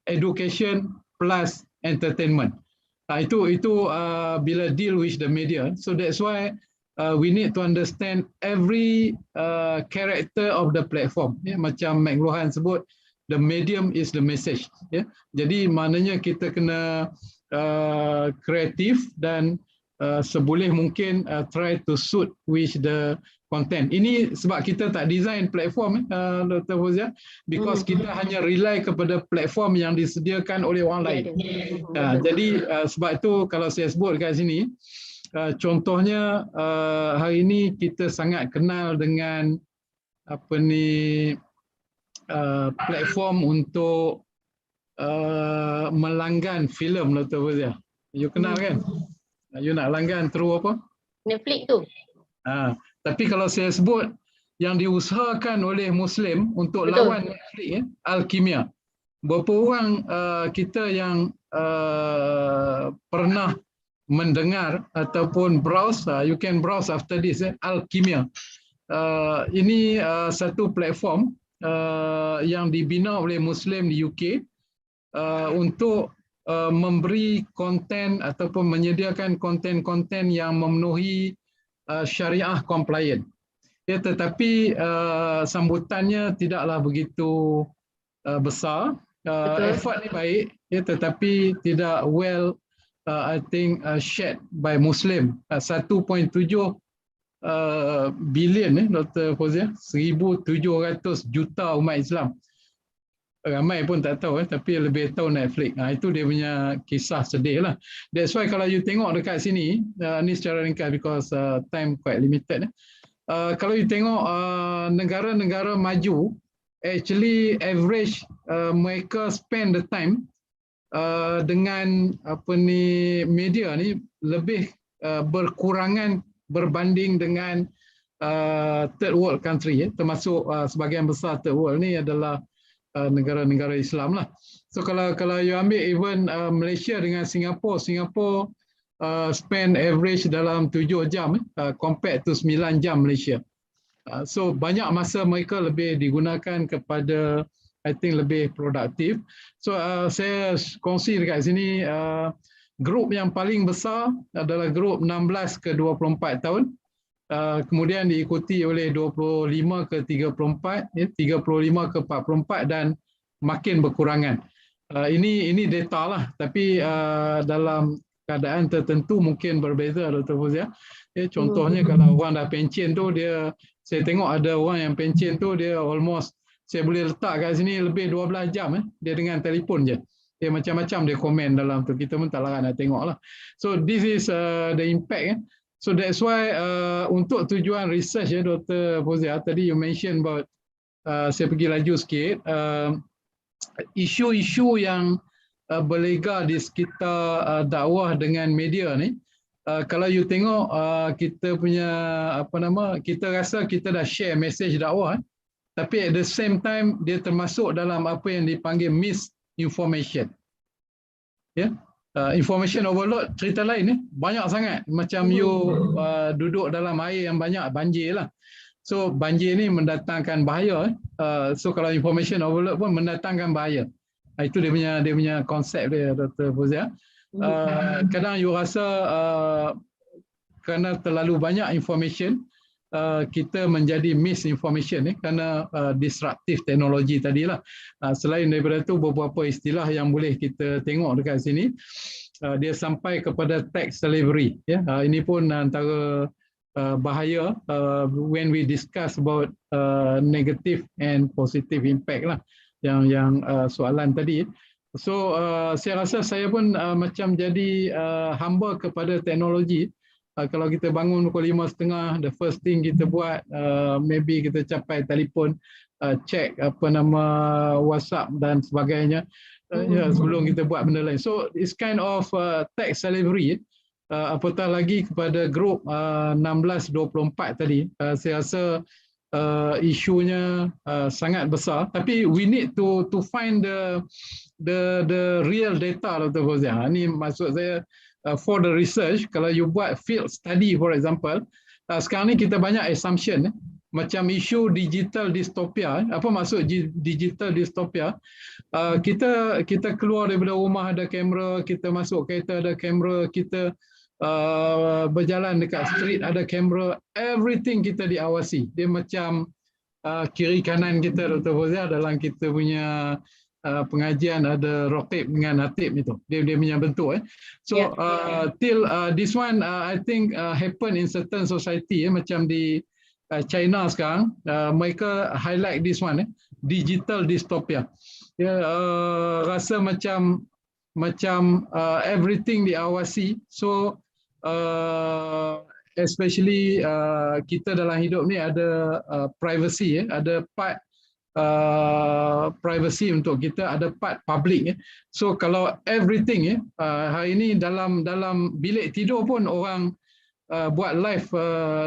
education plus entertainment. Itu bila deal with the media. So that's why we need to understand every character of the platform. Macam Mek Luhan sebut, the medium is the message. Jadi maknanya kita kena kreatif dan seboleh mungkin try to suit with the content. Ini sebab kita tak design platform, Dr. Fozia, because kita hanya rely kepada platform yang disediakan oleh orang lain. Jadi sebab itu kalau saya sebut kat sini, contohnya hari ini kita sangat kenal dengan platform untuk melanggan filem, Dr. Fozia. You kenal kan? You nak langgan through apa? Netflix tu. Tapi kalau saya sebut yang diusahakan oleh Muslim untuk lawan Netflix, Alkimia. Berapa orang kita yang pernah mendengar ataupun browse, you can browse after this, Alkimia. Ini satu platform yang dibina oleh Muslim di UK untuk memberi konten ataupun menyediakan konten-konten yang memenuhi syariah compliant. Tetapi sambutannya tidaklah begitu besar. Effort ni baik, tetapi tidak well, I think, shared by Muslim. 1.7 bilion, Dr. Fozia, 1,700 juta umat Islam. Ramai pun tak tahu, tapi lebih tahu Netflix. Itu dia punya kisah sedih lah. That's why kalau you tengok dekat sini, ni secara ringkas because time quite limited. Kalau you tengok negara-negara maju, actually average mereka spend the time dengan media ni lebih berkurangan berbanding dengan third world country, termasuk sebahagian besar third world ni adalah negara-negara Islam lah. So kalau you ambil even Malaysia dengan Singapore spend average dalam 7 jam compared to 9 jam Malaysia. So banyak masa mereka lebih digunakan kepada, I think, lebih produktif. So saya kongsi dekat sini, grup yang paling besar adalah grup 16 ke 24 tahun. Kemudian diikuti oleh 25 ke 34, 35 ke 44 dan makin berkurangan. Ini data lah, tapi dalam keadaan tertentu mungkin berbeza, Dr. Fozia. Contohnya kalau orang dah pencen tu, saya tengok ada orang yang pencen tu dia almost, saya boleh letak kat sini lebih 12 jam dia dengan telefon je. Dia macam-macam dia komen dalam tu, kita pun tak larat nak tengok lah. So this is the impact. So that's why untuk tujuan research Dr. Fozia, tadi you mention about, saya pergi laju sikit, isu-isu yang berlega di sekitar dakwah dengan media ni, kalau you tengok kita punya kita rasa kita dah share message dakwah, tapi at the same time dia termasuk dalam apa yang dipanggil misinformation. Ya, information overload cerita lain banyak sangat, macam you duduk dalam air yang banyak, banjir lah. So banjir ni mendatangkan bahaya. So kalau information overload pun mendatangkan bahaya. Itu dia punya konsep dia, Dr. Fozia. Kadang you rasa kerana terlalu banyak information, kita menjadi misinformation kerana disruptive teknologi tadilah. Selain daripada itu, beberapa istilah yang boleh kita tengok dekat sini, dia sampai kepada tax slavery. Ini pun antara bahaya when we discuss about negative and positive impact lah, yang soalan tadi. So saya rasa saya pun macam jadi hamba kepada teknologi. Kalau kita bangun pukul 5:30, the first thing kita buat, maybe kita capai telefon, check WhatsApp dan sebagainya, sebelum kita buat benda lain. So it's kind of tax slavery. Apatah lagi kepada grup 16-24 tadi, saya rasa isunya sangat besar, tapi we need to find the real data, Dr. Fozia. Ini maksud saya, for the research, kalau you buat field study for example, sekarang ni kita banyak assumption, macam isu digital dystopia. Apa maksud digital dystopia? Kita keluar daripada rumah ada kamera, kita masuk kereta ada kamera, kita berjalan dekat street ada kamera, everything kita diawasi. Dia macam kiri kanan kita, Dr. Fozia, dalam kita punya pengajian ada rokib dengan hatib itu. Dia punya bentuk. So till this one I think happen in certain society, macam di China sekarang, mereka highlight this one, digital dystopia. Rasa macam everything diawasi. So especially kita dalam hidup ni ada privacy, ada part privacy untuk kita, ada part public. So kalau everything hari ini dalam bilik tidur pun orang buat live,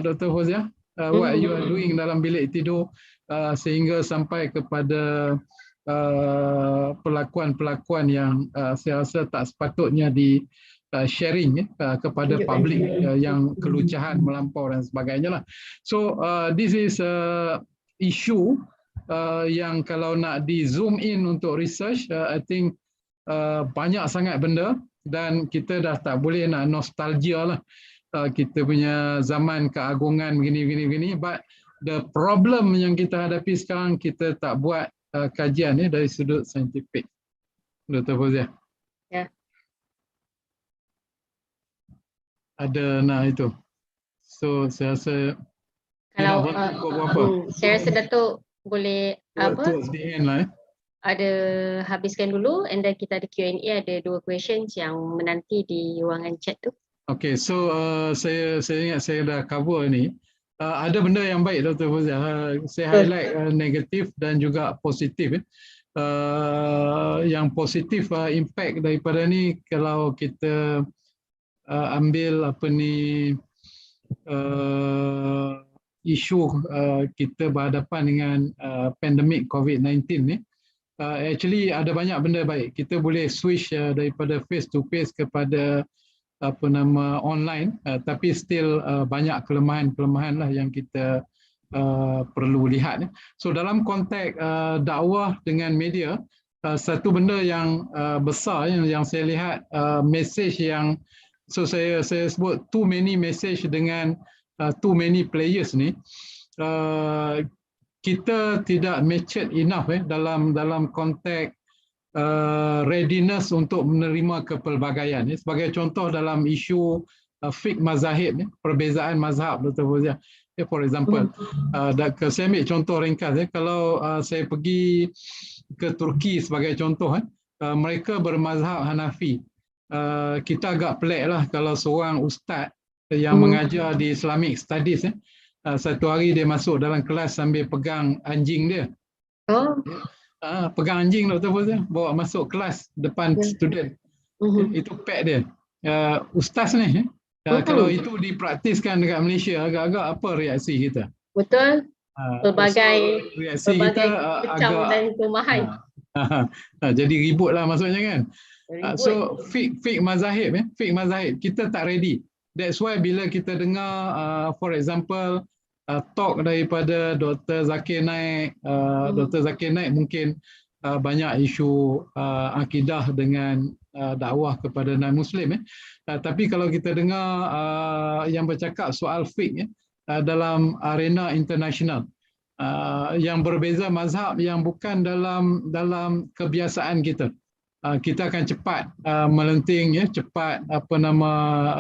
Dr. Fozia, what you are doing dalam bilik tidur, sehingga sampai kepada perlakuan-perlakuan yang saya rasa tak sepatutnya di sharing kepada publik, yang kelucahan melampau dan sebagainya lah. So this is issue yang kalau nak di zoom in untuk research, I think banyak sangat benda, dan kita dah tak boleh nak nostalgia lah kita punya zaman keagungan begini. But the problem yang kita hadapi sekarang, kita tak buat kajian dari sudut saintifik. Dr. Fozia. Ya. Ada itu. So saya rasa kalau saya rasa Datuk boleh ada habiskan dulu, and then kita ada Q&A, ada 2 questions yang menanti di ruangan chat tu. Okay, so saya ingat saya dah cover ni. Ada benda yang baik, Dr. Fozia. Saya highlight negatif dan juga positif. Yang positif impact daripada ni, kalau kita ambil isu kita berhadapan dengan pandemik COVID-19 ni, actually ada banyak benda baik. Kita boleh switch daripada face to face kepada online, tapi still banyak kelemahan-kelemahan lah yang kita perlu lihat. So dalam konteks dakwah dengan media, satu benda yang besar yang saya lihat, message yang saya sebut too many message dengan too many players ni, kita tidak matured enough dalam konteks readiness untuk menerima kepelbagaian. Sebagai contoh, dalam isu fiqh mazahib, perbezaan mazhab, Dr. Fozia. For example, saya ambil contoh ringkas. Kalau saya pergi ke Turki sebagai contoh, mereka bermazhab Hanafi. Kita agak pelik lah kalau seorang ustaz yang mengajar di Islamic Studies, satu hari dia masuk dalam kelas sambil pegang anjing dia. Oh. Pegang anjing Dr. Fauziah, bawa masuk kelas depan student. Itu pet dia. Ustaz ni, kalau itu dipraktiskan dekat Malaysia, agak-agak apa reaksi kita? Betul. Berbagai reaksi kita kecam agak dan kemahan. Jadi ribut lah maksudnya kan. Ribut. So fik mazahib, kita tak ready. That's why bila kita dengar for example talk daripada Dr. Zakir Naik, Dr. Zakir Naik mungkin banyak isu akidah dengan dakwah kepada non-Muslim. Tapi kalau kita dengar yang bercakap soal fik dalam arena internasional, yang berbeza mazhab yang bukan dalam kebiasaan kita, kita akan cepat melenting, cepat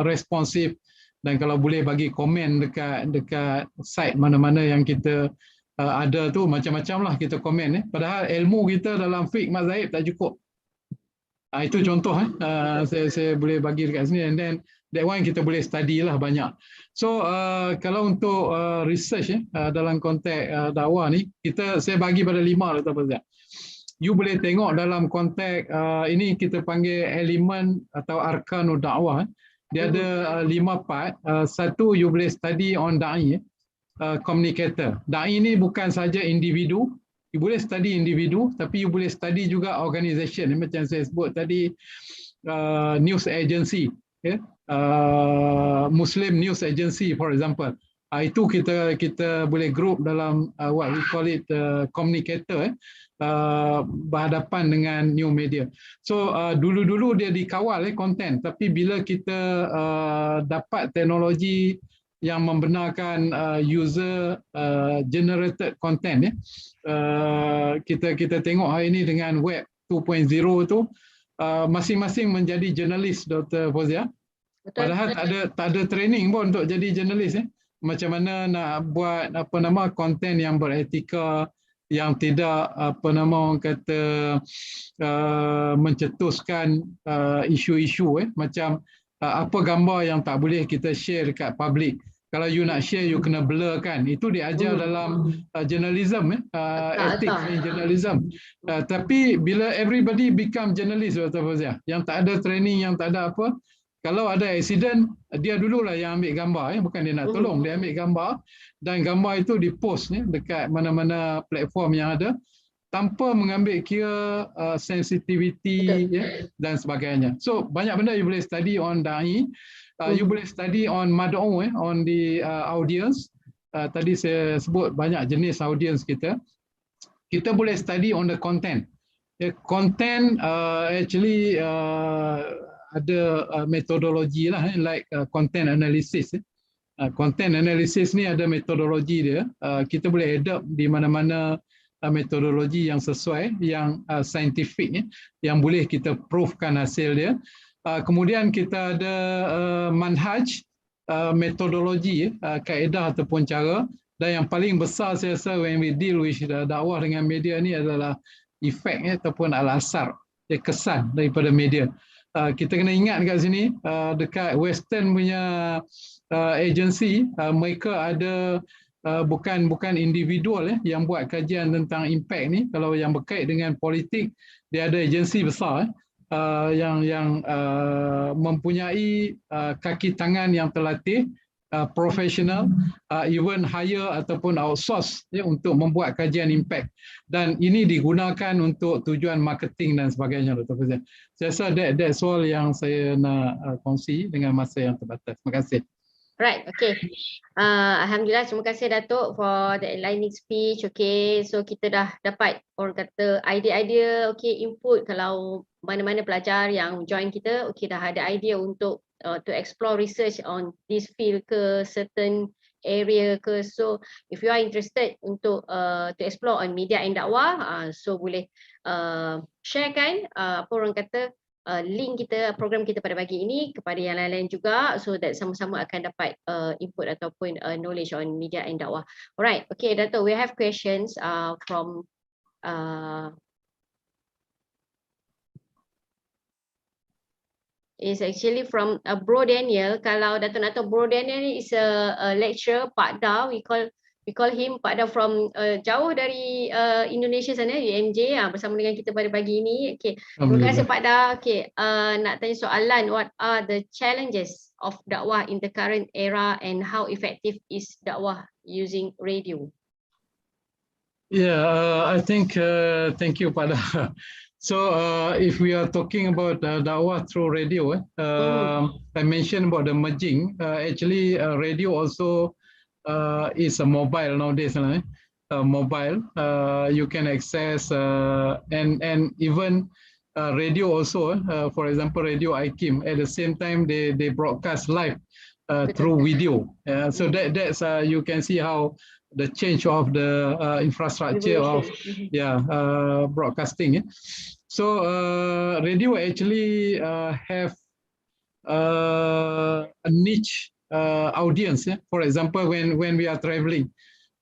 responsif, dan kalau boleh bagi komen dekat site mana-mana yang kita ada tu, macam-macam lah kita komen. Padahal ilmu kita dalam fiqh mazhab tak cukup. Itu contoh saya boleh bagi dekat sini, and then that one kita boleh study lah banyak. So kalau untuk research dalam konteks dakwah ni, saya bagi pada 5 lah Tuan Fauziah. You boleh tengok dalam konteks ini kita panggil elemen atau arkanul dakwah. Dia ada 5 part. Satu, you boleh study on da'i, communicator. Da'i ni bukan saja individu. You boleh study individu, tapi you boleh study juga organisation. Macam saya sebut tadi, news agency, Muslim news agency for example. Itu kita boleh group dalam what we call it communicator, berhadapan dengan new media. So dulu-dulu dia dikawal konten, tapi bila kita dapat teknologi yang membenarkan user generated content, kita tengok hari ini dengan web 2.0 tu, masing-masing menjadi jurnalis Dr. Fauziah. Padahal tak ada training pun untuk jadi jurnalis. Macam mana nak buat konten yang beretika, yang tidak mencetuskan isu-isu, macam apa gambar yang tak boleh kita share dekat public. Kalau you nak share, you kena blur kan. Itu diajar dalam journalism, ethics in journalism. Tapi bila everybody become journalist, Dr. Fauziah, yang tak ada training, yang tak ada apa, kalau ada accident, dia dululah yang ambil gambar, bukan dia nak tolong, dia ambil gambar, dan gambar itu dipost dekat mana-mana platform yang ada, tanpa mengambil kira sensitivity dan sebagainya. So banyak benda you boleh study on da'i, you boleh study on mad'u, on the audience. Tadi saya sebut banyak jenis audience kita. Kita boleh study on the content. Content actually ada metodologi lah, like content analysis. Content analysis ni ada metodologi dia. Kita boleh adapt di mana-mana metodologi yang sesuai, yang scientific, yang boleh kita provekan hasil dia. Kemudian kita ada manhaj, metodologi, kaedah ataupun cara. Dan yang paling besar saya rasa when we deal with dakwah dengan media ni adalah efek ataupun al-asar, kesan daripada media. Kita kena ingat dekat sini, dekat Western punya agency, mereka ada bukan individual yang buat kajian tentang impact ni. Kalau yang berkait dengan politik, dia ada agensi besar yang mempunyai kaki tangan yang terlatih, profesional, even hire ataupun outsource untuk membuat kajian impact, dan ini digunakan untuk tujuan marketing dan sebagainya, Dr. Fauziah. Saya rasa that's all yang saya nak kongsi dengan masa yang terbatas. Terima kasih. Right, okay. Alhamdulillah, terima kasih Datuk for the enlightening speech. Okay, so kita dah dapat orang kata idea-idea, okay, input. Kalau mana-mana pelajar yang join kita, okay, dah ada idea untuk to explore research on this field ke, certain area ke. So if you are interested untuk to explore on media and dakwah, so boleh share kan apa orang kata link kita, program kita pada pagi ini kepada yang lain-lain juga, so that sama-sama akan dapat input ataupun knowledge on media and dakwah. Alright, okay Dato', we have questions from is actually from Bro Daniel. Kalau Dato' nak tahu, Bro Daniel ni is a lecturer, Pak Da. We call him Pak Da from jauh dari Indonesia sana, UMJ, bersama dengan kita pada pagi ini. Okay, terima kasih Pak Da. Okay, nak tanya soalan, what are the challenges of dakwah in the current era and how effective is dakwah using radio? Yeah, I think, thank you, Pada. So if we are talking about dakwah through radio, I mentioned about the merging. Actually, radio also is a mobile nowadays. Mobile, you can access and even radio also. For example, Radio IKIM. At the same time, they broadcast live through video. So that's you can see how the change of the infrastructure of broadcasting. So radio actually have a niche audience. For example, when we are traveling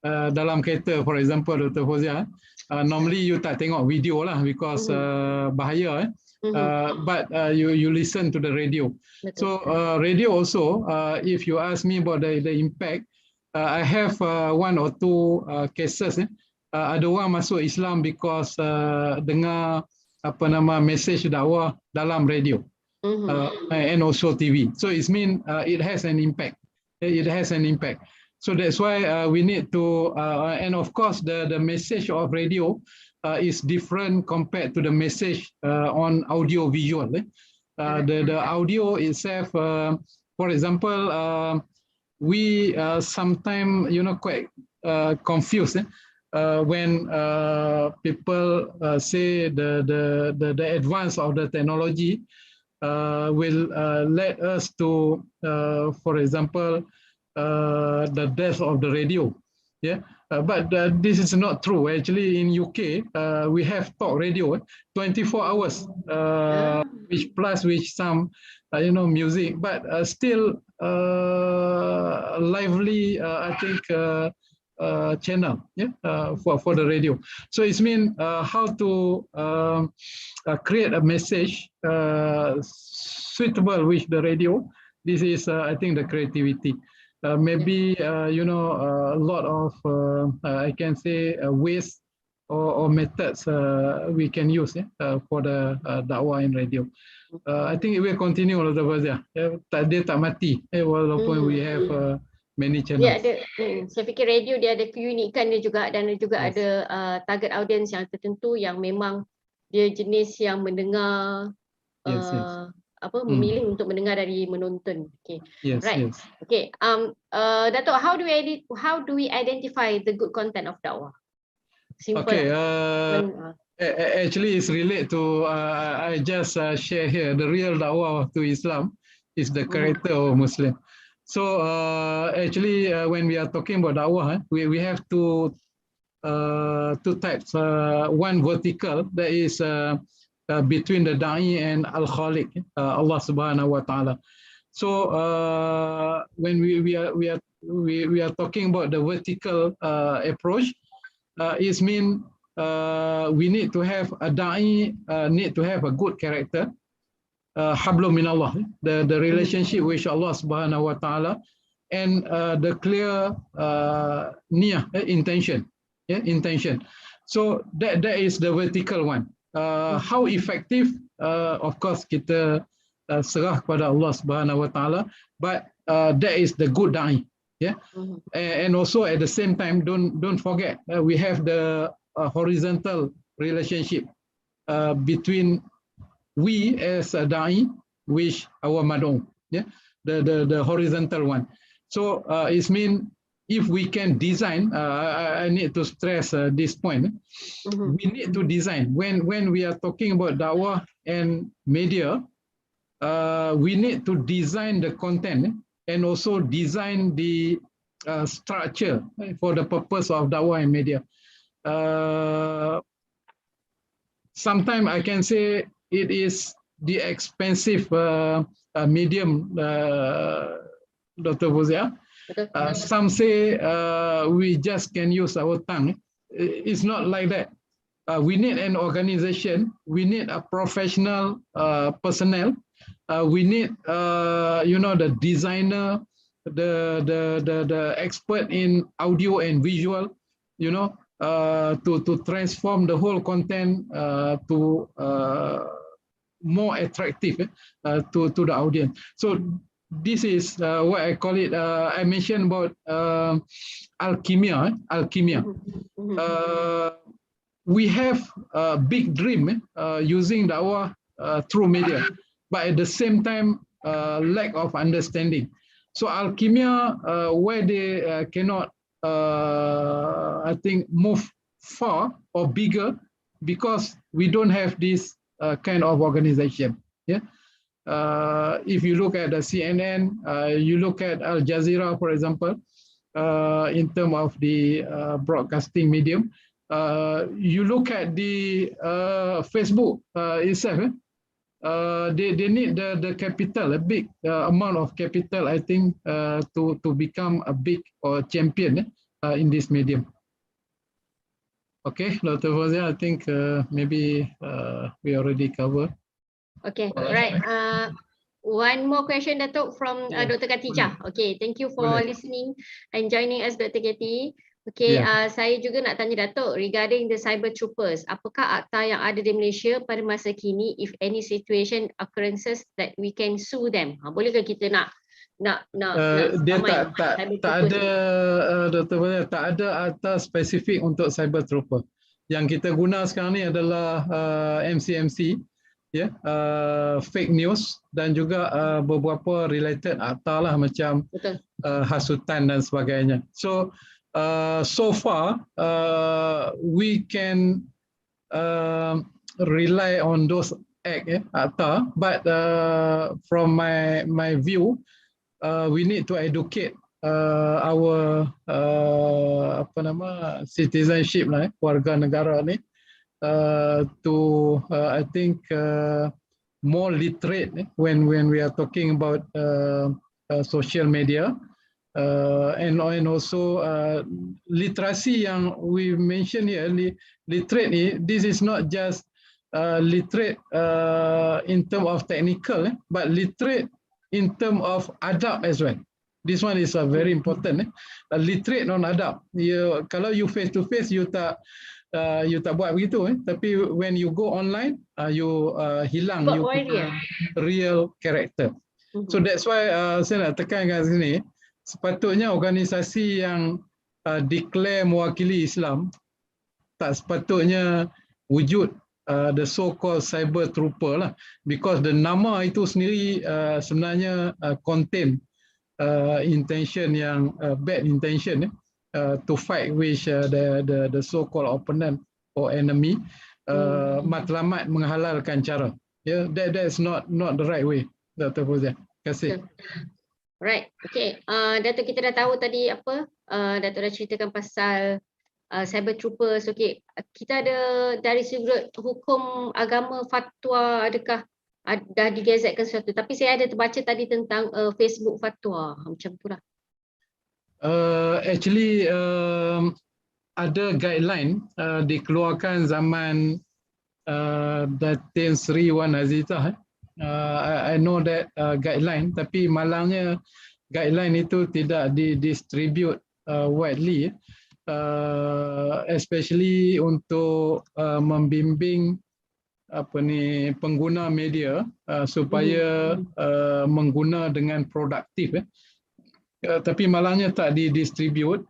dalam kereta, for example, Dr. Fozia, normally you tak tengok video lah because bahaya. But you listen to the radio. So radio also, if you ask me about the impact, I have one or two cases. Ada orang masuk Islam because dengar message dakwah dalam radio and also TV. So it means it has an impact. It has an impact. So that's why we need to, and of course the message of radio is different compared to the message on audio visual. The audio itself, for example, we sometimes quite confused when people say the advance of the technology will let us to, for example, the death of the radio. But this is not true. Actually, in UK, we have talk radio 24 hours, which plus with some music, but still lively, I think, channel for the radio. So it means how to create a message suitable with the radio. This is, I think, the creativity. Maybe a lot of I can say ways or methods we can use for the dakwah in radio. I think it will continue all the way. Dia tak mati walaupun we have many channels. Dia ada, saya fikir radio dia ada keunikan dia juga, dan juga ada target audience yang tertentu yang memang dia jenis yang mendengar memilih untuk mendengar dari menonton. Okay, right. Okay, Dato', how do we identify the good content of dakwah? Simple. Okay, actually it's related to I just share here the real dakwah to Islam is the character of Muslim. So actually when we are talking about dakwah, we have two types. One vertical, that is between the da'i and al-khaliq, Allah subhanahu wa ta'ala. So when we are talking about the vertical approach, it means we need to have a da'i, need to have a good character, hablum min Allah, the relationship with Allah subhanahu wa ta'ala, and the clear niyah, intention. So that is the vertical one. How effective? Of course, kita serah kepada Allah Subhanahu Wa Taala. But that is the good da'i. And also at the same time, don't forget we have the horizontal relationship between we as a da'i with our mad'u. The horizontal one. So it means if we can design, I need to stress this point. We need to design. When we are talking about da'wah and media, we need to design the content and also design the structure for the purpose of da'wah and media. Sometimes I can say it is the expensive medium, Dr. Fozia. Some say we just can use our tongue. It's not like that. we need an organization, we need a professional personnel, we need the designer, the expert in audio and visual, to transform the whole content to more attractive to the audience. So this is what I call it. I mentioned about alchemia. We have a big dream using our through media, but at the same time, lack of understanding. So alchemia, where they cannot, I think, move far or bigger, because we don't have this kind of organization. Yeah. If you look at the CNN, you look at Al Jazeera, for example, in terms of the broadcasting medium, you look at the Facebook itself. They need the capital, a big amount of capital, I think, to become a big or champion in this medium. Okay, Dr. Fawzia, I think maybe we already covered. Okay, right. One more question, Datuk, from Dr. Khatijah. Okay, thank you for listening and joining us, Dr. Katie. Okay, saya juga nak tanya Datuk regarding the cyber troopers. Apakah akta yang ada di Malaysia pada masa kini, if any situation occurrences that we can sue them? Bolehkah kita nak dia tak ada, Dr. Fawzia, tak ada akta spesifik untuk cyber trooper. Yang kita guna sekarang ni adalah MCMC, fake news, dan juga beberapa related akta lah, macam hasutan dan sebagainya. So so far we can rely on those akta, but from my view, we need to educate our citizenship lah, warga negara ni, to I think more literate when we are talking about social media, and also literasi yang we mention here. Literate ni, this is not just literate in term of technical, but literate in term of adab as well. This one is very important. Literate non adab. Kalau you face to face, you tak buat begitu, tapi when you go online, you hilang you real character. So that's why saya nak tekankan sini, sepatutnya organisasi yang declare mewakili Islam tak sepatutnya wujud the so-called cyber trooper lah, because the nama itu sendiri sebenarnya contain intention yang bad intention to fight with the so-called opponent or enemy, matlamat menghalalkan cara. That's not the right way, Dr. Fawzia. Terima kasih. Right, okay. Datuk, kita dah tahu tadi apa, Datuk dah ceritakan pasal cyber troopers. Okay, kita ada dari sudut hukum agama, fatwa, adakah dah digazetkan sesuatu? Tapi saya ada terbaca tadi tentang Facebook fatwa, macam tu lah. Actually ada guideline dikeluarkan zaman Datin Sri Wan Azizah. I know that guideline, tapi malangnya guideline itu tidak didistribute widely, especially untuk membimbing pengguna media supaya mengguna dengan produktif. Tapi malangnya tak didistribute.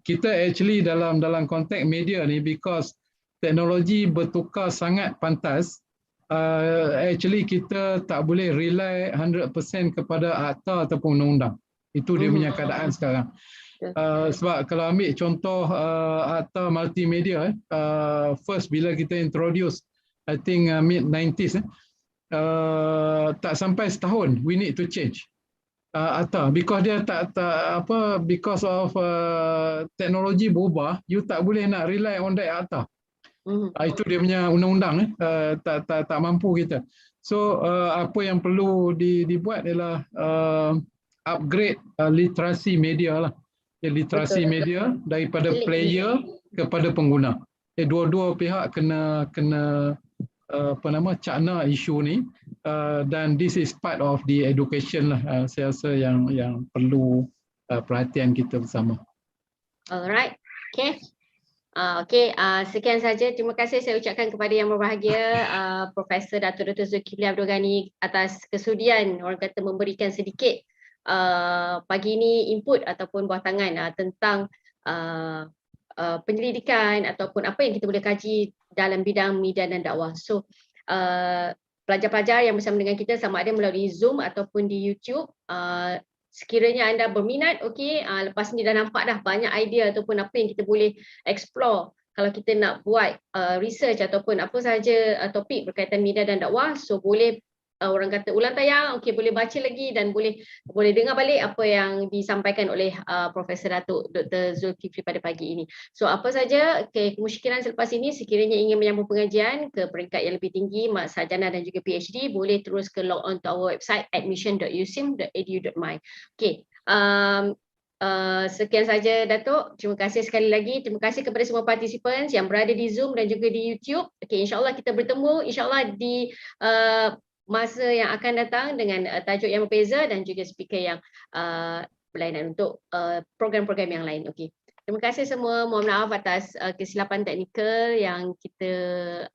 Kita actually dalam konteks media ni, because teknologi bertukar sangat pantas, actually kita tak boleh rely 100% kepada akta ataupun undang-undang. Itu dia punya keadaan sekarang. Sebab kalau ambil contoh akta multimedia, first bila kita introduce, I think mid-90s, tak sampai setahun we need to change akta, because dia because of teknologi berubah, you tak boleh nak rely on that akta. Itu dia punya undang-undang, tak mampu kita. So apa yang perlu dibuat adalah upgrade literasi media lah. Literasi media daripada player kepada pengguna. dua-dua pihak kena cakna isu ni, dan this is part of the education lah, saya rasa yang perlu perhatian kita bersama. Alright, okay. Sekian saja. Terima kasih saya ucapkan kepada yang berbahagia Profesor Dr. Zulkifli Abdul Ghani atas kesudian orang kata memberikan sedikit pagi ini input ataupun buah tangan tentang penyelidikan ataupun apa yang kita boleh kaji dalam bidang media dan dakwah. So pelajar-pelajar yang bersama dengan kita sama ada melalui Zoom ataupun di YouTube, sekiranya anda berminat, lepas ni dah nampak dah banyak idea ataupun apa yang kita boleh explore kalau kita nak buat research ataupun apa sahaja topik berkaitan media dan dakwah. So boleh orang kata ulang tayang, boleh baca lagi dan boleh dengar balik apa yang disampaikan oleh Profesor Datuk Dr. Zulkifli pada pagi ini. So apa saja kemusykilan selepas ini, sekiranya ingin menyambung pengajian ke peringkat yang lebih tinggi, sarjana dan juga PhD, boleh terus ke log on to our website admission.usim.edu.my. Sekian saja Datuk. Terima kasih sekali lagi. Terima kasih kepada semua participants yang berada di Zoom dan juga di YouTube. InsyaAllah kita bertemu insyaAllah di masa yang akan datang dengan tajuk yang berbeza dan juga speaker yang berlainan untuk program-program yang lain. Terima kasih semua. Mohon maaf atas kesilapan teknikal yang kita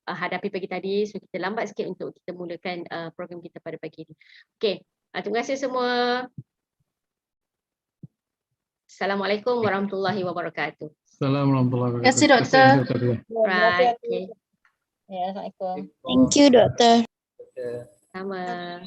hadapi pagi tadi. So kita lambat sikit untuk kita mulakan program kita pada pagi ini. Terima kasih semua. Assalamualaikum warahmatullahi wabarakatuh. Assalamualaikum warahmatullahi wabarakatuh. Terima kasih, Doktor. Right. Ya, Assalamualaikum. Thank you, Doktor. Sama.